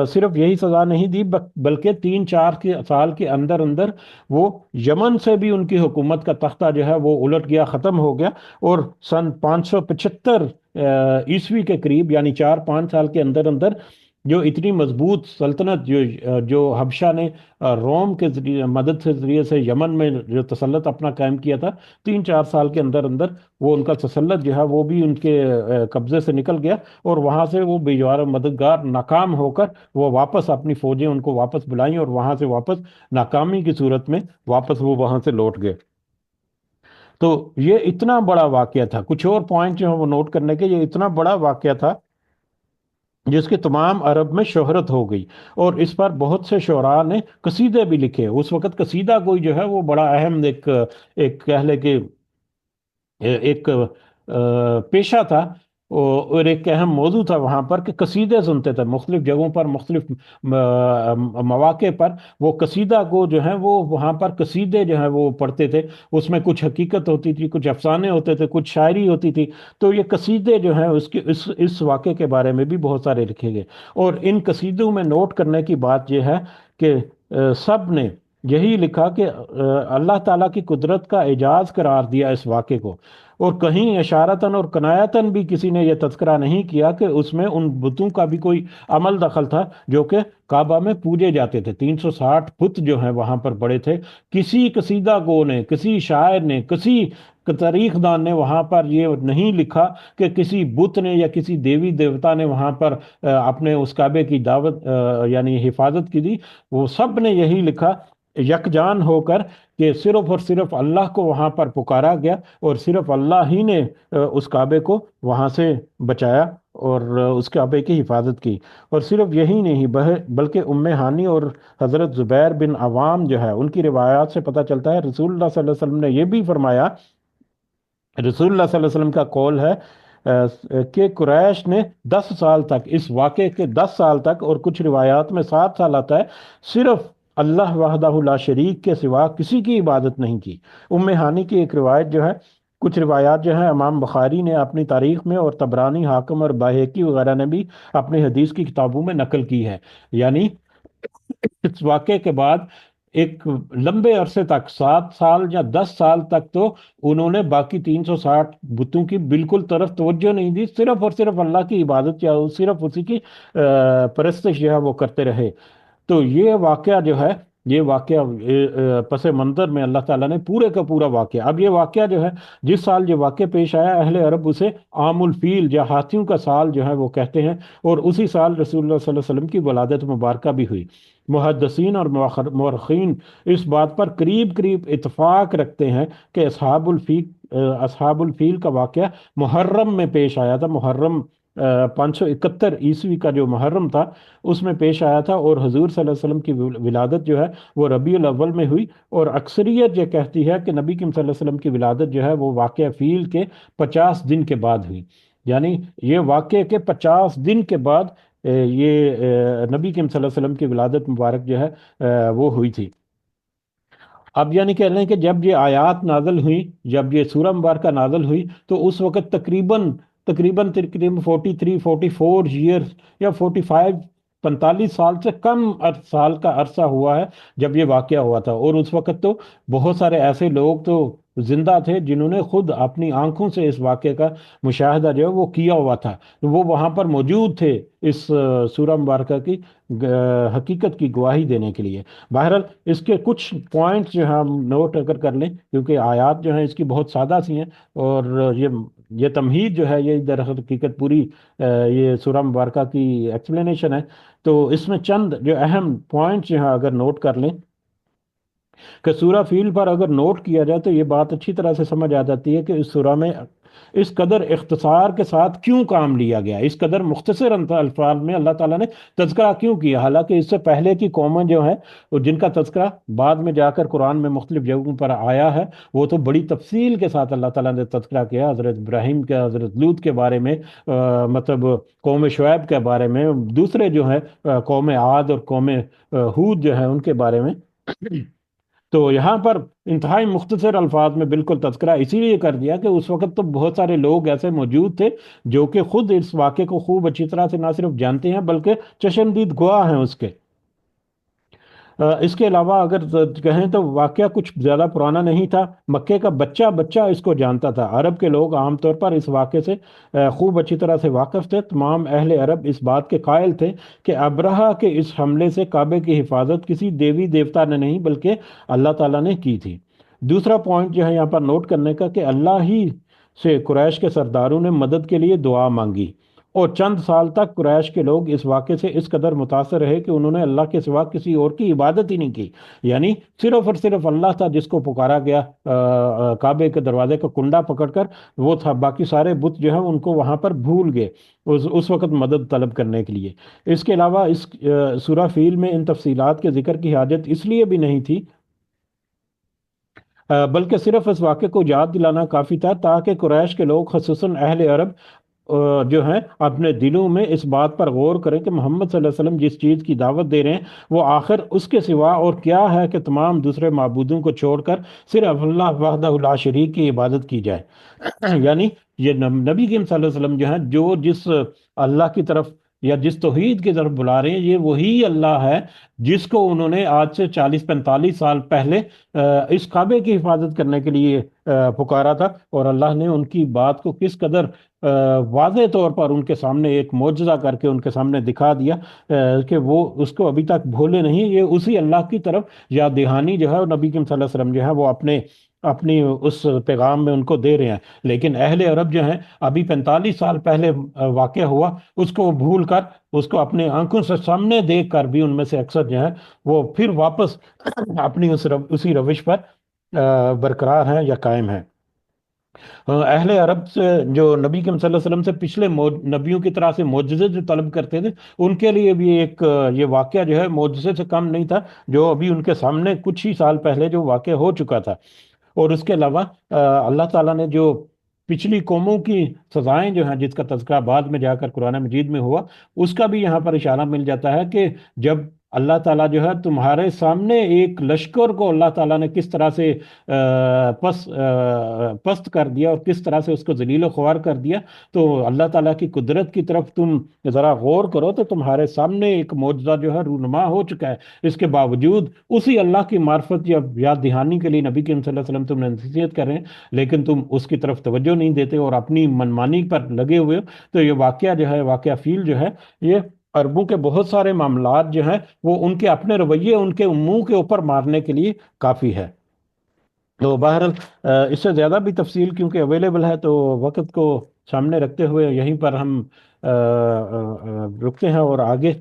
صرف یہی سزا نہیں دی، بلکہ 3-4 سال کے اندر اندر وہ یمن سے بھی ان کی حکومت کا تختہ جو ہے وہ الٹ گیا، ختم ہو گیا، اور سن 575 عیسوی کے قریب، یعنی 4-5 سال کے اندر اندر جو اتنی مضبوط سلطنت جو حبشہ نے روم کے مدد سے ذریعے سے یمن میں جو تسلط اپنا قائم کیا تھا، 3-4 سال کے اندر اندر وہ ان کا تسلط جو ہے وہ بھی ان کے قبضے سے نکل گیا، اور وہاں سے وہ بیجوار مددگار ناکام ہو کر وہ واپس اپنی فوجیں ان کو واپس بلائیں، اور وہاں سے واپس ناکامی کی صورت میں واپس وہ وہاں سے لوٹ گئے۔ تو یہ اتنا بڑا واقعہ تھا، کچھ اور پوائنٹ جو ہیں وہ نوٹ کرنے کے، یہ اتنا بڑا واقعہ تھا جس کی تمام عرب میں شہرت ہو گئی، اور اس پر بہت سے شعراء نے قصیدے بھی لکھے۔ اس وقت قصیدہ کوئی جو ہے وہ بڑا اہم ایک کہہ لے کہ ایک پیشہ تھا، اور ایک اہم موضوع تھا وہاں پر کہ قصیدے سنتے تھے مختلف جگہوں پر، مختلف مواقع پر وہ قصیدہ کو جو ہے وہ وہاں پر قصیدے جو ہیں وہ پڑھتے تھے، اس میں کچھ حقیقت ہوتی تھی، کچھ افسانے ہوتے تھے، کچھ شاعری ہوتی تھی۔ تو یہ قصیدے جو ہیں اس واقعے کے بارے میں بھی بہت سارے لکھے گئے، اور ان قصیدوں میں نوٹ کرنے کی بات یہ ہے کہ سب نے یہی لکھا کہ اللہ تعالیٰ کی قدرت کا اعجاز قرار دیا اس واقعے کو، اور کہیں اشارتاً اور کنایتاً بھی کسی نے یہ تذکرہ نہیں کیا کہ اس میں ان بتوں کا بھی کوئی عمل دخل تھا جو کہ کعبہ میں پوجے جاتے تھے۔ 360 بت جو ہیں وہاں پر پڑے تھے۔ کسی قصیدہ گو نے، کسی شاعر نے، کسی تاریخ دان نے وہاں پر یہ نہیں لکھا کہ کسی بت نے یا کسی دیوی دیوتا نے وہاں پر اپنے اس کعبے کی دعوت یعنی حفاظت کی دی۔ وہ سب نے یہی لکھا یکجان ہو کر کہ صرف اور صرف اللہ کو وہاں پر پکارا گیا، اور صرف اللہ ہی نے اس کعبے کو وہاں سے بچایا اور اس کعبے کی حفاظت کی۔ اور صرف یہی نہیں بلکہ ام ہانی اور حضرت زبیر بن عوام جو ہے ان کی روایات سے پتہ چلتا ہے رسول اللہ صلی اللہ علیہ وسلم نے یہ بھی فرمایا، رسول اللہ صلی اللہ علیہ وسلم کا قول ہے کہ قریش نے 10 سال تک، اس واقعے کے 10 سال تک، اور کچھ روایات میں 7 سال آتا ہے، صرف اللہ وحدہ لا شریک کے سوا کسی کی عبادت نہیں کی۔ ام ہانی کی ایک روایت جو ہے، کچھ روایات جو ہیں امام بخاری نے اپنی تاریخ میں، اور طبرانی، حاکم اور بہقی وغیرہ نے بھی اپنی حدیث کی کتابوں میں نقل کی ہے۔ یعنی اس واقعے کے بعد ایک لمبے عرصے تک، 7 سال یا 10 سال تک، تو انہوں نے باقی 360 بتوں کی بالکل طرف توجہ نہیں دی، صرف اور صرف اللہ کی عبادت یا صرف اسی کی پرستش جو ہے وہ کرتے رہے۔ تو یہ واقعہ جو ہے، یہ واقعہ پس منظر میں اللہ تعالیٰ نے پورے کا پورا واقعہ، اب یہ واقعہ جو ہے، جس سال یہ واقعہ پیش آیا، اہل عرب اسے عام الفیل یا ہاتھیوں کا سال جو ہے وہ کہتے ہیں، اور اسی سال رسول اللہ صلی اللہ علیہ وسلم کی ولادت مبارکہ بھی ہوئی۔ محدثین اور مورخین اس بات پر قریب قریب اتفاق رکھتے ہیں کہ اصحاب الفیل کا واقعہ محرم میں پیش آیا تھا۔ محرم 571 عیسوی کا جو محرم تھا اس میں پیش آیا تھا، اور حضور صلی اللہ علیہ وسلم کی ولادت جو ہے وہ ربیع الاول میں ہوئی، اور اکثریت یہ کہتی ہے کہ نبی کریم صلی اللہ علیہ وسلم کی ولادت جو ہے وہ واقعہ فیل کے 50 دن کے بعد ہوئی۔ یعنی یہ واقعے کے 50 دن کے بعد یہ نبی کریم صلی اللہ علیہ وسلم کی ولادت مبارک جو ہے وہ ہوئی تھی۔ اب یعنی کہہ رہے ہیں کہ جب یہ آیات نازل ہوئی، جب یہ سورہ مبارکہ نازل ہوئی، تو اس وقت تقریباً 43 44 ایئرز یا 45 سال سے کم سال کا عرصہ ہوا ہے جب یہ واقعہ ہوا تھا، اور اس وقت تو بہت سارے ایسے لوگ تو زندہ تھے جنہوں نے خود اپنی آنکھوں سے اس واقعے کا مشاہدہ جو ہے وہ کیا ہوا تھا، وہ وہاں پر موجود تھے اس سورہ مبارکہ کی حقیقت کی گواہی دینے کے لیے۔ بہرحال اس کے کچھ پوائنٹس جو ہیں ہم نوٹ اگر کر لیں، کیونکہ آیات جو ہیں اس کی بہت سادہ سی ہیں، اور یہ تمہید جو ہے یہ در حقیقت پوری یہ سورہ مبارکہ کی ایکسپلینیشن ہے۔ تو اس میں چند جو اہم پوائنٹس جو ہیں اگر نوٹ کر لیں، کہ سورہ فیل پر اگر نوٹ کیا جائے تو یہ بات اچھی طرح سے سمجھ آ جاتی ہے کہ اس سورہ میں اس قدر اختصار کے ساتھ کیوں کام لیا گیا، اس قدر مختصر الفاظ میں اللہ تعالیٰ نے تذکرہ کیوں کیا، حالانکہ اس سے پہلے کی قومیں جو ہیں اور جن کا تذکرہ بعد میں جا کر قرآن میں مختلف جگہوں پر آیا ہے، وہ تو بڑی تفصیل کے ساتھ اللہ تعالیٰ نے تذکرہ کیا، حضرت ابراہیم کے، حضرت لوط کے بارے میں، مطلب قوم شعیب کے بارے میں، دوسرے جو ہیں قوم عاد اور قوم ہود جو ہیں ان کے بارے میں۔ تو یہاں پر انتہائی مختصر الفاظ میں بالکل تذکرہ اسی لیے کر دیا کہ اس وقت تو بہت سارے لوگ ایسے موجود تھے جو کہ خود اس واقعے کو خوب اچھی طرح سے نہ صرف جانتے ہیں بلکہ چشمدید گواہ ہیں اس کے۔ اس کے علاوہ اگر کہیں تو واقعہ کچھ زیادہ پرانا نہیں تھا، مکے کا بچہ بچہ اس کو جانتا تھا۔ عرب کے لوگ عام طور پر اس واقعے سے خوب اچھی طرح سے واقف تھے۔ تمام اہل عرب اس بات کے قائل تھے کہ ابرہہ کے اس حملے سے کعبے کی حفاظت کسی دیوی دیوتا نے نہیں بلکہ اللہ تعالیٰ نے کی تھی۔ دوسرا پوائنٹ جو ہے یہاں پر نوٹ کرنے کا کہ اللہ ہی سے قریش کے سرداروں نے مدد کے لیے دعا مانگی، اور چند سال تک قریش کے لوگ اس واقعے سے اس قدر متاثر رہے کہ انہوں نے اللہ کے سوا کسی اور کی عبادت ہی نہیں کی، یعنی صرف اور صرف اللہ تھا جس کو پکارا گیا کعبے کے دروازے کا کنڈا پکڑ کر، وہ تھا، باقی سارے بت جو ہیں ان کو وہاں پر بھول گئے اس وقت مدد طلب کرنے کے لیے۔ اس کے علاوہ اس سورہ فیل میں ان تفصیلات کے ذکر کی حاجت اس لیے بھی نہیں تھی بلکہ صرف اس واقعے کو یاد دلانا کافی تھا تاکہ قریش کے لوگ خصوصاً اہل عرب جو ہیں اپنے دلوں میں اس بات پر غور کریں کہ محمد صلی اللہ علیہ وسلم جس چیز کی دعوت دے رہے ہیں وہ آخر اس کے سوا اور کیا ہے کہ تمام دوسرے معبودوں کو چھوڑ کر صرف اللہ وحدہ لا شریک کی عبادت کی جائے۔ یعنی یہ نبی کریم صلی اللہ علیہ وسلم جو ہیں جو جس اللہ کی طرف یا جس توحید کی طرف بلا رہے ہیں، یہ وہی اللہ ہے جس کو انہوں نے آج سے 40 45 سال پہلے اس کعبے کی حفاظت کرنے کے لیے پکارا تھا، اور اللہ نے ان کی بات کو کس قدر واضح طور پر ان کے سامنے ایک معجزہ کر کے ان کے سامنے دکھا دیا کہ وہ اس کو ابھی تک بھولے نہیں۔ یہ اسی اللہ کی طرف یاد دہانی جو ہے نبی کریم صلی اللہ علیہ وسلم جو ہے وہ اپنی اس پیغام میں ان کو دے رہے ہیں۔ لیکن اہل عرب جو ہیں، ابھی 45 سال پہلے واقع ہوا، اس کو بھول کر، اس کو اپنے آنکھوں سے سامنے دیکھ کر بھی ان میں سے اکثر جو ہے وہ پھر واپس اپنی اسی روش پر برقرار ہیں یا قائم ہیں۔ اہل عرب سے جو نبی کریم صلی اللہ علیہ وسلم سے پچھلے نبیوں کی طرح سے معجزے جو طلب کرتے تھے، ان کے لیے بھی ایک یہ واقعہ جو ہے معجزے سے کم نہیں تھا، جو ابھی ان کے سامنے کچھ ہی سال پہلے جو واقع ہو چکا تھا۔ اور اس کے علاوہ اللہ تعالیٰ نے جو پچھلی قوموں کی سزائیں جو ہیں، جس کا تذکرہ بعد میں جا کر قرآن مجید میں ہوا، اس کا بھی یہاں پر اشارہ مل جاتا ہے کہ جب اللہ تعالیٰ جو ہے تمہارے سامنے ایک لشکر کو اللہ تعالیٰ نے کس طرح سے پست کر دیا اور کس طرح سے اس کو ذلیل و خوار کر دیا، تو اللہ تعالیٰ کی قدرت کی طرف تم ذرا غور کرو تو تمہارے سامنے ایک معجزہ جو ہے رونما ہو چکا ہے۔ اس کے باوجود اسی اللہ کی معرفت یا یاد دہانی کے لیے نبی کریم صلی اللہ علیہ وسلم تم نے نصیحت کر رہے ہیں، لیکن تم اس کی طرف توجہ نہیں دیتے اور اپنی منمانی پر لگے ہوئے ہو۔ تو یہ واقعہ جو ہے، واقعہ فیل جو ہے، یہ عربوں کے بہت سارے معاملات جو ہیں وہ ان کے اپنے رویے، ان کے منہ کے اوپر مارنے کے لیے کافی ہے۔ تو بہرحال اس سے زیادہ بھی تفصیل کیونکہ اویلیبل ہے، تو وقت کو سامنے رکھتے ہوئے یہیں پر ہم رکتے ہیں اور آگے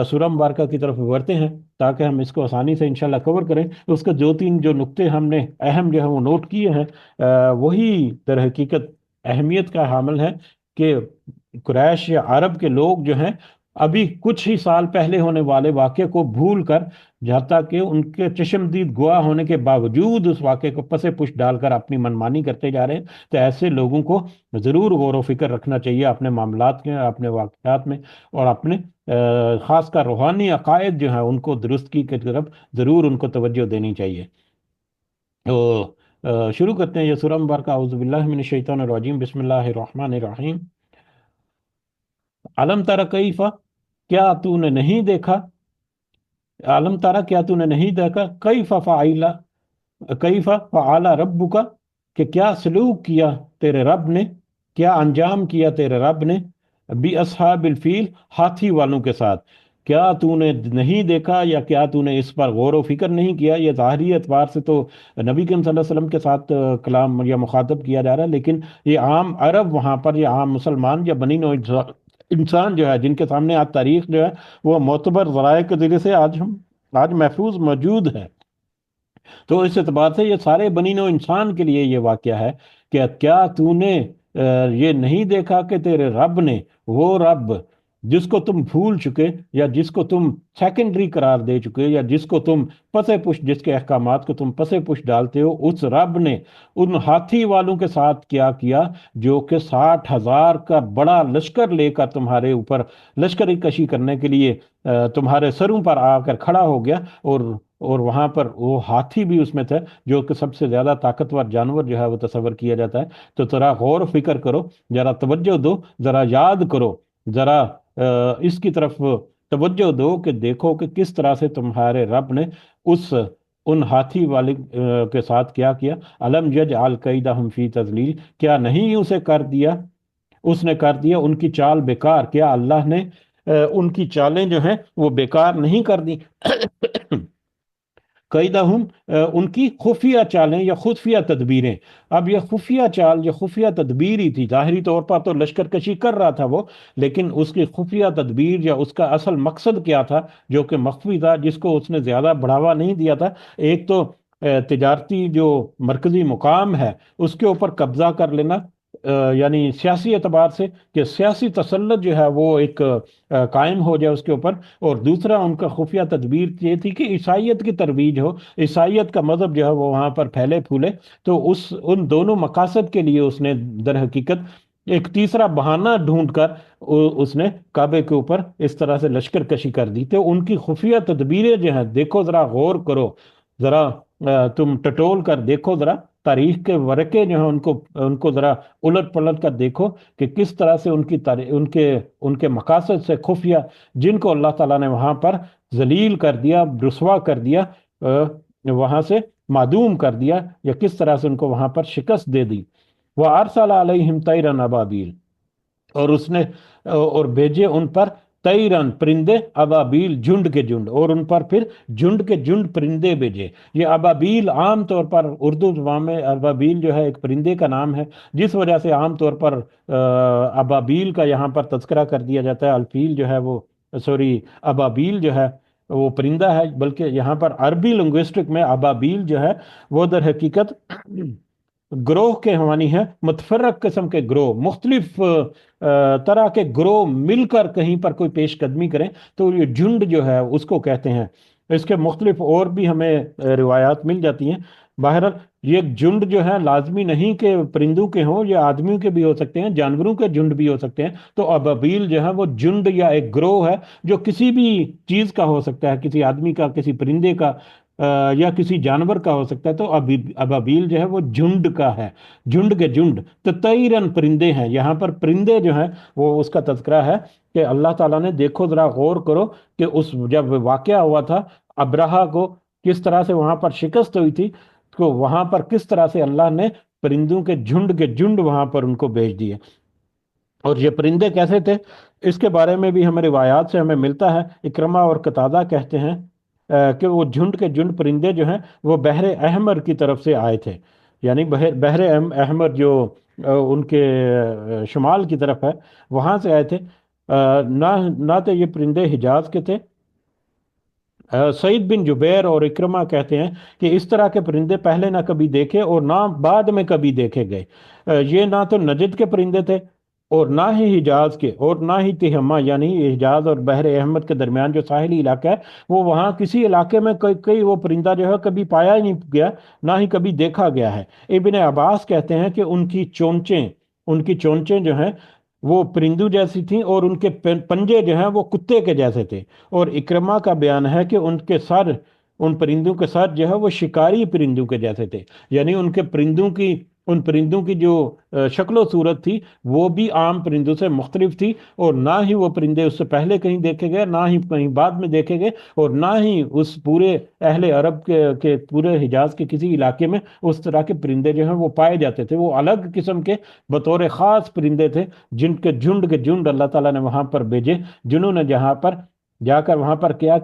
سورہ مبارکہ کی طرف بڑھتے ہیں تاکہ ہم اس کو آسانی سے انشاءاللہ کور کریں۔ اس کے دو تین جو نقطے ہم نے اہم جو ہے وہ نوٹ کیے ہیں، وہی در حقیقت اہمیت کا حامل ہے کہ قریش یا عرب کے لوگ جو ہیں ابھی کچھ ہی سال پہلے ہونے والے واقعے کو بھول کر، جہاں کہ ان کے چشمدید گواہ ہونے کے باوجود اس واقعے کو پس پش ڈال کر اپنی منمانی کرتے جا رہے ہیں۔ تو ایسے لوگوں کو ضرور غور و فکر رکھنا چاہیے اپنے معاملات کے، اپنے واقعات میں، اور اپنے خاص کر روحانی عقائد جو ہیں ان کو درستگی کی طرف ضرور ان کو توجہ دینی چاہیے۔ تو شروع کرتے ہیں یہ سورہ مبارکہ۔ اعوذ باللہ من الشیطان الرجیم، بسم اللہ الرحمن الرحیم۔ علم تر کیف، کیا تو نے نہیں دیکھا، علم تارا کیا تو نے نہیں دیکھا، کیف فعل ربک، کہ کیا سلوک کیا تیرے رب نے، کیا انجام کیا تیرے رب نے، بی اصحاب الفیل، ہاتھی والوں کے ساتھ۔ کیا تو نے نہیں دیکھا یا کیا تو نے اس پر غور و فکر نہیں کیا؟ یہ ظاہری اعتبار سے تو نبی کریم صلی اللہ علیہ وسلم کے ساتھ کلام یا مخاطب کیا جا رہا ہے، لیکن یہ عام عرب وہاں پر، یہ عام مسلمان یا بنی نوع انسان جو ہے، جن کے سامنے آج تاریخ جو ہے وہ معتبر ذرائع کے ذریعے سے آج محفوظ موجود ہے۔ تو اس اعتبار سے یہ سارے بنی نوع انسان کے لیے یہ واقعہ ہے کہ کیا تو نے یہ نہیں دیکھا کہ تیرے رب نے، وہ رب جس کو تم بھول چکے یا جس کو تم سیکنڈری قرار دے چکے یا جس کو تم پسے پش، جس کے احکامات کو تم پسے پش ڈالتے ہو، اس رب نے ان ہاتھی والوں کے ساتھ کیا کیا جو کہ 60,000 کا بڑا لشکر لے کر تمہارے اوپر لشکری کشی کرنے کے لیے تمہارے سروں پر آ کر کھڑا ہو گیا، اور وہاں پر وہ ہاتھی بھی اس میں تھا جو کہ سب سے زیادہ طاقتور جانور جو ہے وہ تصور کیا جاتا ہے۔ تو ذرا غور و فکر کرو، ذرا توجہ دو، ذرا یاد کرو، ذرا اس کی طرف توجہ دو کہ دیکھو کہ کس طرح سے تمہارے رب نے ان ہاتھی والے کے ساتھ کیا کیا۔ علم یجعل کیدہم فی تضلیل، کیا نہیں اسے کر دیا، اس نے کر دیا ان کی چال بیکار، کیا اللہ نے ان کی چالیں جو ہیں وہ بیکار نہیں کر دی؟ قیدہم، ان کی خفیہ چالیں یا خفیہ تدبیریں۔ اب یہ خفیہ چال یا خفیہ تدبیر ہی تھی، ظاہری طور پر تو لشکر کشی کر رہا تھا وہ، لیکن اس کی خفیہ تدبیر یا اس کا اصل مقصد کیا تھا جو کہ مخفی تھا، جس کو اس نے زیادہ بڑھاوا نہیں دیا تھا۔ ایک تو تجارتی جو مرکزی مقام ہے اس کے اوپر قبضہ کر لینا، یعنی سیاسی اعتبار سے کہ سیاسی تسلط جو ہے وہ ایک قائم ہو جائے اس کے اوپر، اور دوسرا ان کا خفیہ تدبیر یہ تھی کہ عیسائیت کی ترویج ہو، عیسائیت کا مذہب جو ہے وہ وہاں پر پھیلے پھولے۔ تو ان دونوں مقاصد کے لیے اس نے در حقیقت ایک تیسرا بہانہ ڈھونڈ کر اس نے کعبے کے اوپر اس طرح سے لشکر کشی کر دی۔ تو ان کی خفیہ تدبیریں جو ہیں، دیکھو ذرا، غور کرو ذرا، تم ٹٹول کر دیکھو ذرا تاریخ کے ورقے جو ہیں ان کو ذرا الٹ پلٹ کر دیکھو کہ کس طرح سے ان کے مقاصد سے خفیہ، جن کو اللہ تعالیٰ نے وہاں پر ذلیل کر دیا، رسوا کر دیا، وہاں سے معدوم کر دیا، یا کس طرح سے ان کو وہاں پر شکست دے دی۔ وَأَرْسَلَ عَلَيْهِمْ طَيْرًا أَبَابِيلَ، اور اس نے اور بھیجے ان پر طیرن پرندے، ابابیل جھنڈ کے جھنڈ، اور ان پر پھر جھنڈ کے جھنڈ پرندے بھیجے۔ یہ ابابیل عام طور پر اردو زبان میں ابابیل جو ہے ایک پرندے کا نام ہے، جس وجہ سے عام طور پر ابابیل کا یہاں پر تذکرہ کر دیا جاتا ہے۔ الفیل جو ہے وہ، سوری، ابابیل جو ہے وہ پرندہ ہے، بلکہ یہاں پر عربی لنگوسٹک میں ابابیل جو ہے وہ در حقیقت گروہ کے معنی ہے، متفرق قسم کے گروہ، مختلف طرح کے گروہ مل کر کہیں پر کوئی پیش قدمی کریں تو یہ جھنڈ جو ہے اس کو کہتے ہیں۔ اس کے مختلف اور بھی ہمیں روایات مل جاتی ہیں۔ بہرحال یہ جھنڈ جو ہے لازمی نہیں کہ پرندوں کے ہوں، یہ آدمیوں کے بھی ہو سکتے ہیں، جانوروں کے جھنڈ بھی ہو سکتے ہیں۔ تو ابابیل جو ہے وہ جھنڈ یا ایک گروہ ہے جو کسی بھی چیز کا ہو سکتا ہے، کسی آدمی کا، کسی پرندے کا، یا کسی جانور کا ہو سکتا ہے۔ تو ابابیل جو ہے وہ جھنڈ کا ہے، جھنڈ کے جھنڈ، تطیرن پرندے ہیں۔ یہاں پر پرندے جو ہیں وہ اس کا تذکرہ ہے کہ اللہ تعالیٰ نے، دیکھو ذرا غور کرو کہ اس جب واقعہ ہوا تھا ابرہہ کو کس طرح سے وہاں پر شکست ہوئی تھی، تو وہاں پر کس طرح سے اللہ نے پرندوں کے جھنڈ وہاں پر ان کو بھیج دیے۔ اور یہ پرندے کیسے تھے اس کے بارے میں بھی ہمیں روایات سے ہمیں ملتا ہے۔ اکرمہ اور قتادہ کہتے ہیں کہ وہ جھنڈ کے جھنڈ پرندے جو ہیں وہ بحر احمر کی طرف سے آئے تھے، یعنی بحر احمر جو ان کے شمال کی طرف ہے، وہاں سے آئے تھے۔ نہ تو یہ پرندے حجاز کے تھے۔ سعید بن جبیر اور اکرمہ کہتے ہیں کہ اس طرح کے پرندے پہلے نہ کبھی دیکھے اور نہ بعد میں کبھی دیکھے گئے۔ یہ نہ تو نجد کے پرندے تھے اور نہ ہی حجاز کے، اور نہ ہی تہمہ، یعنی حجاز اور بحر احمد کے درمیان جو ساحلی علاقہ ہے، وہ وہاں کسی علاقے میں کوئی وہ پرندہ جو ہے کبھی پایا ہی نہیں گیا، نہ ہی کبھی دیکھا گیا ہے۔ ابن عباس کہتے ہیں کہ ان کی چونچیں جو ہیں وہ پرندوں جیسی تھیں، اور ان کے پنجے جو ہیں وہ کتے کے جیسے تھے۔ اور اکرمہ کا بیان ہے کہ ان پرندوں کے سر جو ہے وہ شکاری پرندوں کے جیسے تھے، یعنی ان پرندوں کی جو شکل و صورت تھی وہ بھی عام پرندوں سے مختلف تھی، اور نہ ہی وہ پرندے اس سے پہلے کہیں دیکھے گئے، نہ ہی کہیں بعد میں دیکھے گئے، اور نہ ہی اس پورے اہل عرب کے پورے حجاز کے کسی علاقے میں اس طرح کے پرندے جو ہیں وہ پائے جاتے تھے۔ وہ الگ قسم کے بطور خاص پرندے تھے جن کے جھنڈ اللہ تعالیٰ نے وہاں پر بھیجے، جنہوں نے جہاں پر جا کر وہاں پر کیا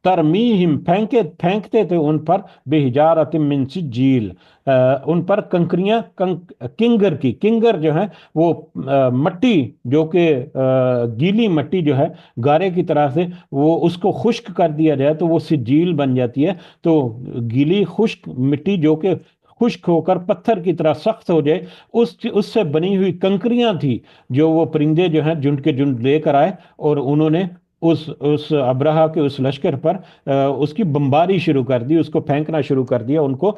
ترمیہم پھینکتے تھے ان پر بحجارۃ من سجیل، ان پر کنکریاں، کنگر جو ہیں وہ مٹی، جو کہ گیلی مٹی جو ہے گارے کی طرح سے، وہ اس کو خشک کر دیا جائے تو وہ سجیل بن جاتی ہے۔ تو گیلی خشک مٹی جو کہ خشک ہو کر پتھر کی طرح سخت ہو جائے، اس سے بنی ہوئی کنکریاں تھی جو وہ پرندے جو ہیں جھنڈ کے جھنڈ لے کر آئے، اور انہوں نے اس ابرہہ کے اس لشکر پر اس کی بمباری شروع کر دی، اس کو پھینکنا شروع کر دیا، ان کو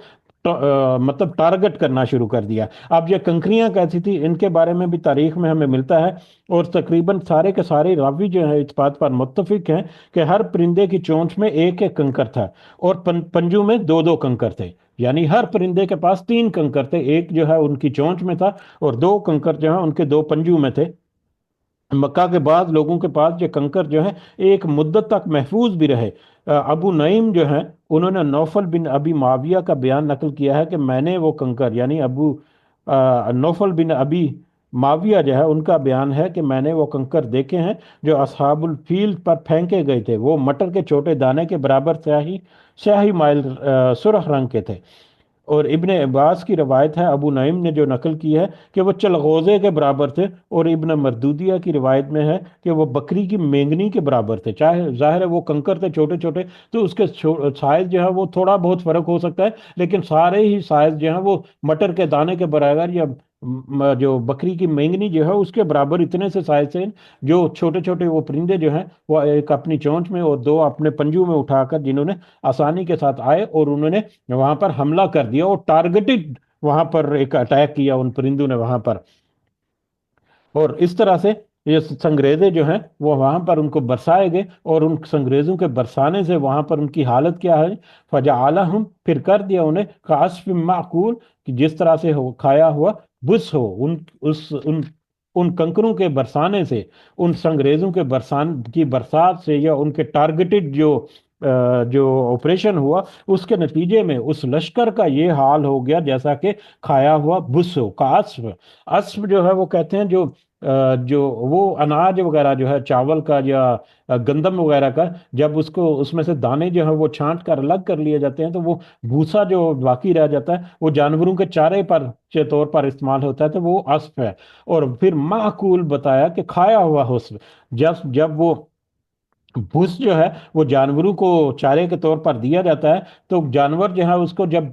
مطلب ٹارگٹ کرنا شروع کر دیا۔ اب یہ کنکریاں کیسی تھی ان کے بارے میں بھی تاریخ میں ہمیں ملتا ہے، اور تقریباً سارے کے سارے راوی جو ہیں اس بات پر متفق ہیں کہ ہر پرندے کی چونچ میں ایک کنکر تھا، اور پنجوں میں دو کنکر تھے، یعنی ہر پرندے کے پاس 3 کنکر تھے، ایک جو ہے ان کی چونچ میں تھا اور 2 کنکر جو ہیں ان کے 2 پنجوں میں تھے۔ مکہ کے بعد لوگوں کے پاس یہ کنکر جو ہے ایک مدت تک محفوظ بھی رہے۔ ابو نعیم جو ہیں انہوں نے نوفل بن ابی معاویہ کا بیان نقل کیا ہے کہ میں نے وہ کنکر، یعنی نوفل بن ابی معاویہ جو ہے ان کا بیان ہے کہ میں نے وہ کنکر دیکھے ہیں جو اصحاب الفیل پر پھینکے گئے تھے، وہ مٹر کے چھوٹے دانے کے برابر سیاہی مائل سرخ رنگ کے تھے۔ اور ابن عباس کی روایت ہے، ابو نعیم نے جو نقل کی ہے کہ وہ چلغوزے کے برابر تھے، اور ابن مردودیہ کی روایت میں ہے کہ وہ بکری کی مینگنی کے برابر تھے۔ چاہے ظاہر ہے وہ کنکر تھے چھوٹے چھوٹے، تو اس کے سائز جو ہے وہ تھوڑا بہت فرق ہو سکتا ہے، لیکن سارے ہی سائز جو ہیں وہ مٹر کے دانے کے برابر، یا جو بکری کی مینگنی جو ہے اس کے برابر اتنے سے سائز سے جو چھوٹے چھوٹے وہ پرندے جو ہیں وہ ایک اپنی چونچ میں اور 2 اپنے پنجوں میں اٹھا کر جنہوں نے آسانی کے ساتھ آئے اور انہوں نے وہاں پر حملہ کر دیا، اور ٹارگٹڈ وہاں پر ایک اٹیک کیا ان پرندوں نے وہاں پر۔ اور اس طرح سے یہ سنگریزے جو ہیں وہ وہاں پر ان کو برسائے گئے، اور ان سنگریزوں کے برسانے سے وہاں پر ان کی حالت کیا ہے؟ فجعلہم، پھر کر دیا انہیں کعصف معقول، کہ جس طرح سے کھایا ہوا بس ہو، ان کنکروں کے برسانے سے، ان سنگریزوں کے برسان کی برسات سے، یا ان کے ٹارگٹڈ جو آپریشن ہوا، اس کے نتیجے میں اس لشکر کا یہ حال ہو گیا جیسا کہ کھایا ہوا بس ہو کا عصف۔ عصف جو ہے وہ کہتے ہیں جو وہ اناج وغیرہ جو ہے چاول کا یا گندم وغیرہ کا، جب اس میں سے دانے جو ہیں وہ چھانٹ کر الگ کر لیے جاتے ہیں، تو وہ بھوسا جو باقی رہ جاتا ہے وہ جانوروں کے چارے پر کے طور پر استعمال ہوتا ہے، تو وہ عصف ہے۔ اور پھر معقول بتایا کہ کھایا ہوا حسب، جب وہ بھوس جو ہے وہ جانوروں کو چارے کے طور پر دیا جاتا ہے، تو جانور جو ہے اس کو جب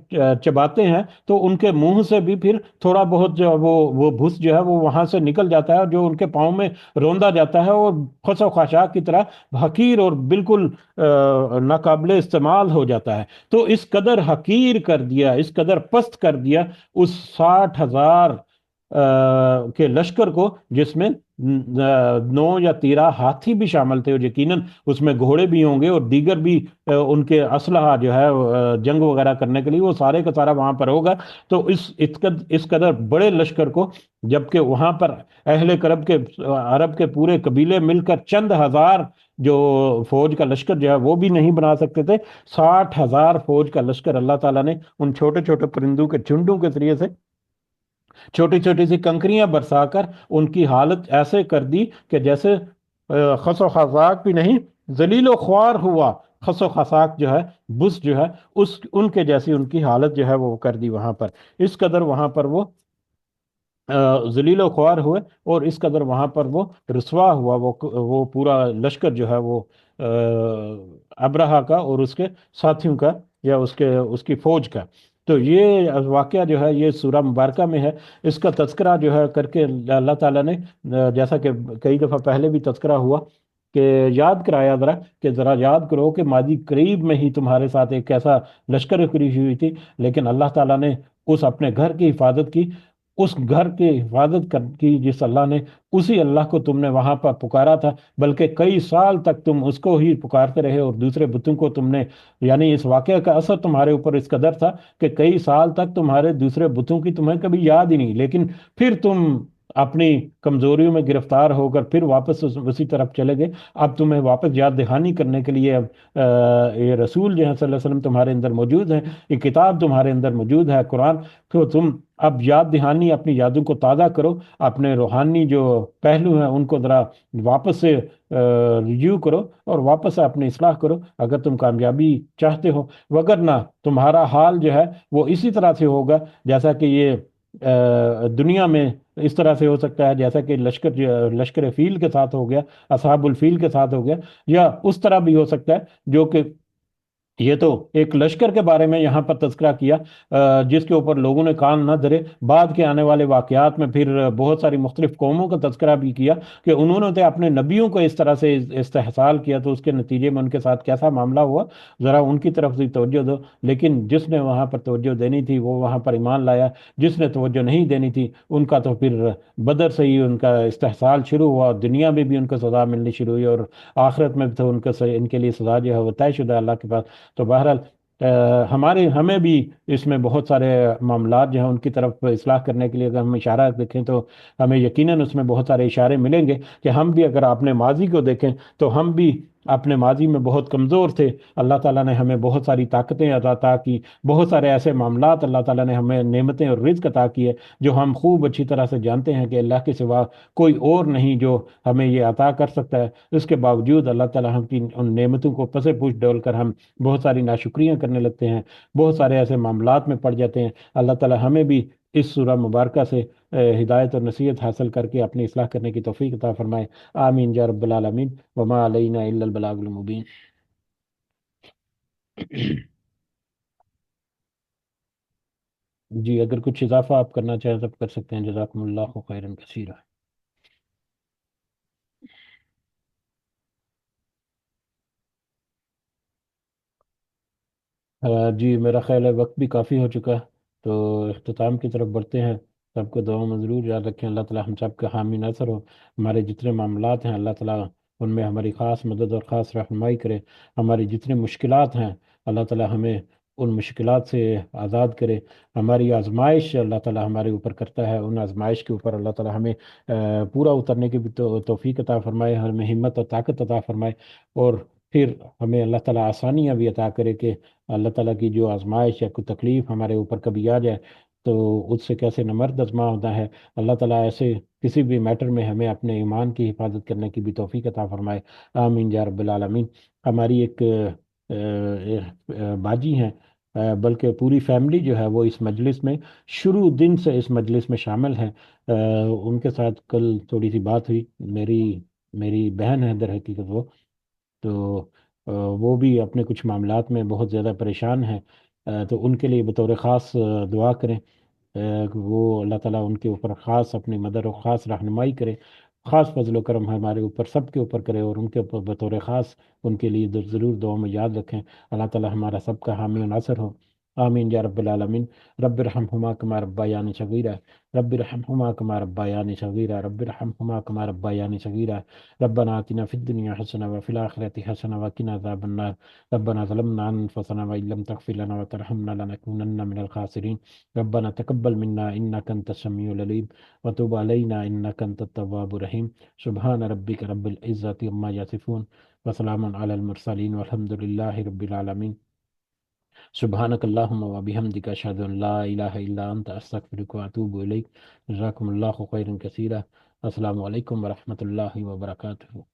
چباتے ہیں تو ان کے منہ سے بھی پھر تھوڑا بہت جو وہ بھوس جو ہے وہ وہاں سے نکل جاتا ہے، جو ان کے پاؤں میں روندا جاتا ہے، اور خس و خاشاک کی طرح حقیر اور بالکل ناقابل استعمال ہو جاتا ہے۔ تو اس قدر حقیر کر دیا، اس قدر پست کر دیا اس 60,000 کے لشکر کو، جس میں 9 یا 13 ہاتھی بھی شامل تھے، اور یقیناً اس میں گھوڑے بھی ہوں گے اور دیگر بھی ان کے اسلحہ جو ہے جنگ وغیرہ کرنے کے لیے، وہ سارے کا سارا وہاں پر ہوگا۔ تو اس قدر بڑے لشکر کو، جبکہ وہاں پر اہل عرب کے پورے قبیلے مل کر چند ہزار جو فوج کا لشکر جو ہے وہ بھی نہیں بنا سکتے تھے، 60,000 فوج کا لشکر اللہ تعالیٰ نے ان چھوٹے چھوٹے پرندوں کے جھنڈوں کے ذریعے سے چھوٹی چھوٹی سی کنکریاں برسا کر ان کی حالت ایسے کر دی کہ جیسے خس و خساک بھی نہیں، ذلیل و خوار ہوا خس و خساک جو ہے، بس جو ہے، ان کے جیسی ان کی حالت جو ہے وہ کر دی وہاں پر۔ اس قدر وہاں پر وہ ذلیل و خوار ہوئے، اور اس قدر وہاں پر وہ رسوا ہوا، وہ پورا لشکر جو ہے وہ ابرہہ کا اور اس کے ساتھیوں کا، یا اس کی فوج کا۔ تو یہ واقعہ جو ہے یہ سورہ مبارکہ میں ہے۔ اس کا تذکرہ جو ہے کر کے اللہ تعالیٰ نے جیسا کہ کئی دفعہ پہلے بھی تذکرہ ہوا، کہ یاد کرایا ذرا، کہ ذرا یاد کرو کہ ماضی قریب میں ہی تمہارے ساتھ ایک ایسا لشکر کری ہوئی تھی، لیکن اللہ تعالیٰ نے اس اپنے گھر کی حفاظت کی، اس گھر کی حفاظت کی جس اللہ نے، اسی اللہ کو تم نے وہاں پر پکارا تھا، بلکہ کئی سال تک تم اس کو ہی پکارتے رہے، اور دوسرے بتوں کو تم نے، یعنی اس واقعہ کا اثر تمہارے اوپر اس قدر تھا کہ کئی سال تک تمہارے دوسرے بتوں کی تمہیں کبھی یاد ہی نہیں، لیکن پھر تم اپنی کمزوریوں میں گرفتار ہو کر پھر واپس اسی طرف چلے گئے۔ اب تمہیں واپس یاد دہانی کرنے کے لیے اب یہ رسول جو ہے صلی اللہ علیہ وسلم تمہارے اندر موجود ہیں، یہ کتاب تمہارے اندر موجود ہے قرآن، تو تم اب یاد دہانی اپنی یادوں کو تازہ کرو، اپنے روحانی جو پہلو ہیں ان کو ذرا واپس سے ریویو کرو، اور واپس سے اپنی اصلاح کرو اگر تم کامیابی چاہتے ہو، وگرنہ تمہارا حال جو ہے وہ اسی طرح سے ہوگا جیسا کہ یہ دنیا میں اس طرح سے ہو سکتا ہے جیسا کہ لشکر فیل کے ساتھ ہو گیا، اصحاب الفیل کے ساتھ ہو گیا، یا اس طرح بھی ہو سکتا ہے جو کہ، یہ تو ایک لشکر کے بارے میں یہاں پر تذکرہ کیا جس کے اوپر لوگوں نے کان نہ دھرے، بعد کے آنے والے واقعات میں پھر بہت ساری مختلف قوموں کا تذکرہ بھی کیا، کہ انہوں نے تو اپنے نبیوں کو اس طرح سے استحصال کیا، تو اس کے نتیجے میں ان کے ساتھ کیسا معاملہ ہوا، ذرا ان کی طرف سے توجہ دو۔ لیکن جس نے وہاں پر توجہ دینی تھی وہ وہاں پر ایمان لایا، جس نے توجہ نہیں دینی تھی ان کا تو پھر بدر سے ہی ان کا استحصال شروع ہوا، دنیا میں بھی ان کو سزا ملنی شروع ہوئی، اور آخرت میں بھی تو ان کے لیے سزا جو ہے وہ طے شدہ ہے اللہ کے پاس۔ تو بہرحال ہمیں بھی اس میں بہت سارے معاملات جو ہیں ان کی طرف اصلاح کرنے کے لیے اگر ہم اشارہ دیکھیں تو ہمیں یقیناً اس میں بہت سارے اشارے ملیں گے، کہ ہم بھی اگر اپنے ماضی کو دیکھیں تو ہم بھی اپنے ماضی میں بہت کمزور تھے، اللہ تعالیٰ نے ہمیں بہت ساری طاقتیں عطا کی، بہت سارے ایسے معاملات اللہ تعالیٰ نے ہمیں نعمتیں اور رزق عطا کی ہے جو ہم خوب اچھی طرح سے جانتے ہیں کہ اللہ کے سوا کوئی اور نہیں جو ہمیں یہ عطا کر سکتا ہے۔ اس کے باوجود اللہ تعالیٰ ہم کی ان نعمتوں کو پسے پوچھ ڈول کر ہم بہت ساری ناشکریاں کرنے لگتے ہیں، بہت سارے ایسے معاملات میں پڑ جاتے ہیں۔ اللہ تعالیٰ ہمیں بھی اس سورہ مبارکہ سے ہدایت اور نصیحت حاصل کر کے اپنی اصلاح کرنے کی توفیق عطا فرمائے۔ آمین یا رب العالمین، وما علینا الا البلاغ المبین۔ جی اگر کچھ اضافہ آپ کرنا چاہیں تو کر سکتے ہیں، جزاکم اللہ خیرا کثیرا۔ جی میرا خیال ہے وقت بھی کافی ہو چکا ہے، تو اختتام کی طرف بڑھتے ہیں۔ سب کو دعاؤں میں ضرور یاد رکھیں۔ اللہ تعالیٰ ہم سب کا حامی ناصر ہو۔ ہمارے جتنے معاملات ہیں اللہ تعالیٰ ان میں ہماری خاص مدد اور خاص رہنمائی کرے۔ ہماری جتنے مشکلات ہیں اللہ تعالیٰ ہمیں ان مشکلات سے آزاد کرے۔ ہماری آزمائش اللہ تعالیٰ ہمارے اوپر کرتا ہے، ان آزمائش کے اوپر اللہ تعالیٰ ہمیں پورا اترنے کی بھی توفیق عطا فرمائے، ہمیں ہمت اور طاقت عطا فرمائے، اور پھر ہمیں اللہ تعالیٰ آسانیاں بھی عطا کرے کہ اللہ تعالیٰ کی جو آزمائش یا کوئی تکلیف ہمارے اوپر کبھی آ جائے تو اس سے کیسے نمرد آزما ہوتا ہے۔ اللہ تعالیٰ ایسے کسی بھی میٹر میں ہمیں اپنے ایمان کی حفاظت کرنے کی بھی توفیق عطا فرمائے۔ آمین یا رب العالمین۔ ہماری ایک باجی ہیں، بلکہ پوری فیملی جو ہے وہ اس مجلس میں شروع دن سے اس مجلس میں شامل ہیں۔ ان کے ساتھ کل تھوڑی سی بات ہوئی، میری میری بہن ہے در حقیقت وہ، تو وہ بھی اپنے کچھ معاملات میں بہت زیادہ پریشان ہیں، تو ان کے لیے بطور خاص دعا کریں کہ وہ اللہ تعالیٰ ان کے اوپر خاص اپنی مدد اور خاص رہنمائی کرے، خاص فضل و کرم ہمارے اوپر سب کے اوپر کرے، اور ان کے اوپر بطور خاص ان کے لیے ضرور دعاؤں میں یاد رکھیں۔ اللہ تعالیٰ ہمارا سب کا حامی و ناصر ہو۔ آمین یا رب العالمین۔ رب ارحمہما کما ربیانی صغیرا، رب ارحمہما کما ربیانی صغیرا، رب ارحمہما کما ربیانی صغیرا، ربنا آتنا فی الدنیا حسنہ وفی الآخرۃ حسنہ وقنا عذاب النار، ربنا ظلمنا انفسنا وإن لم تغفر لنا وترحمنا لنكونن من الخاسرين، ربنا تقبل منا إنك أنت السميع العليم وتب علينا إنك أنت التواب الرحيم، سبحان ربك رب العزة عما يصفون وسلام على المرسلين والحمد لله رب العالمين، سبحانك اللهم وبحمدك أشهد أن لا إله إلا أنت أستغفرك وأتوب إليك، جزاكم الله خيرا كثيرا، السلام عليكم ورحمة الله وبركاته۔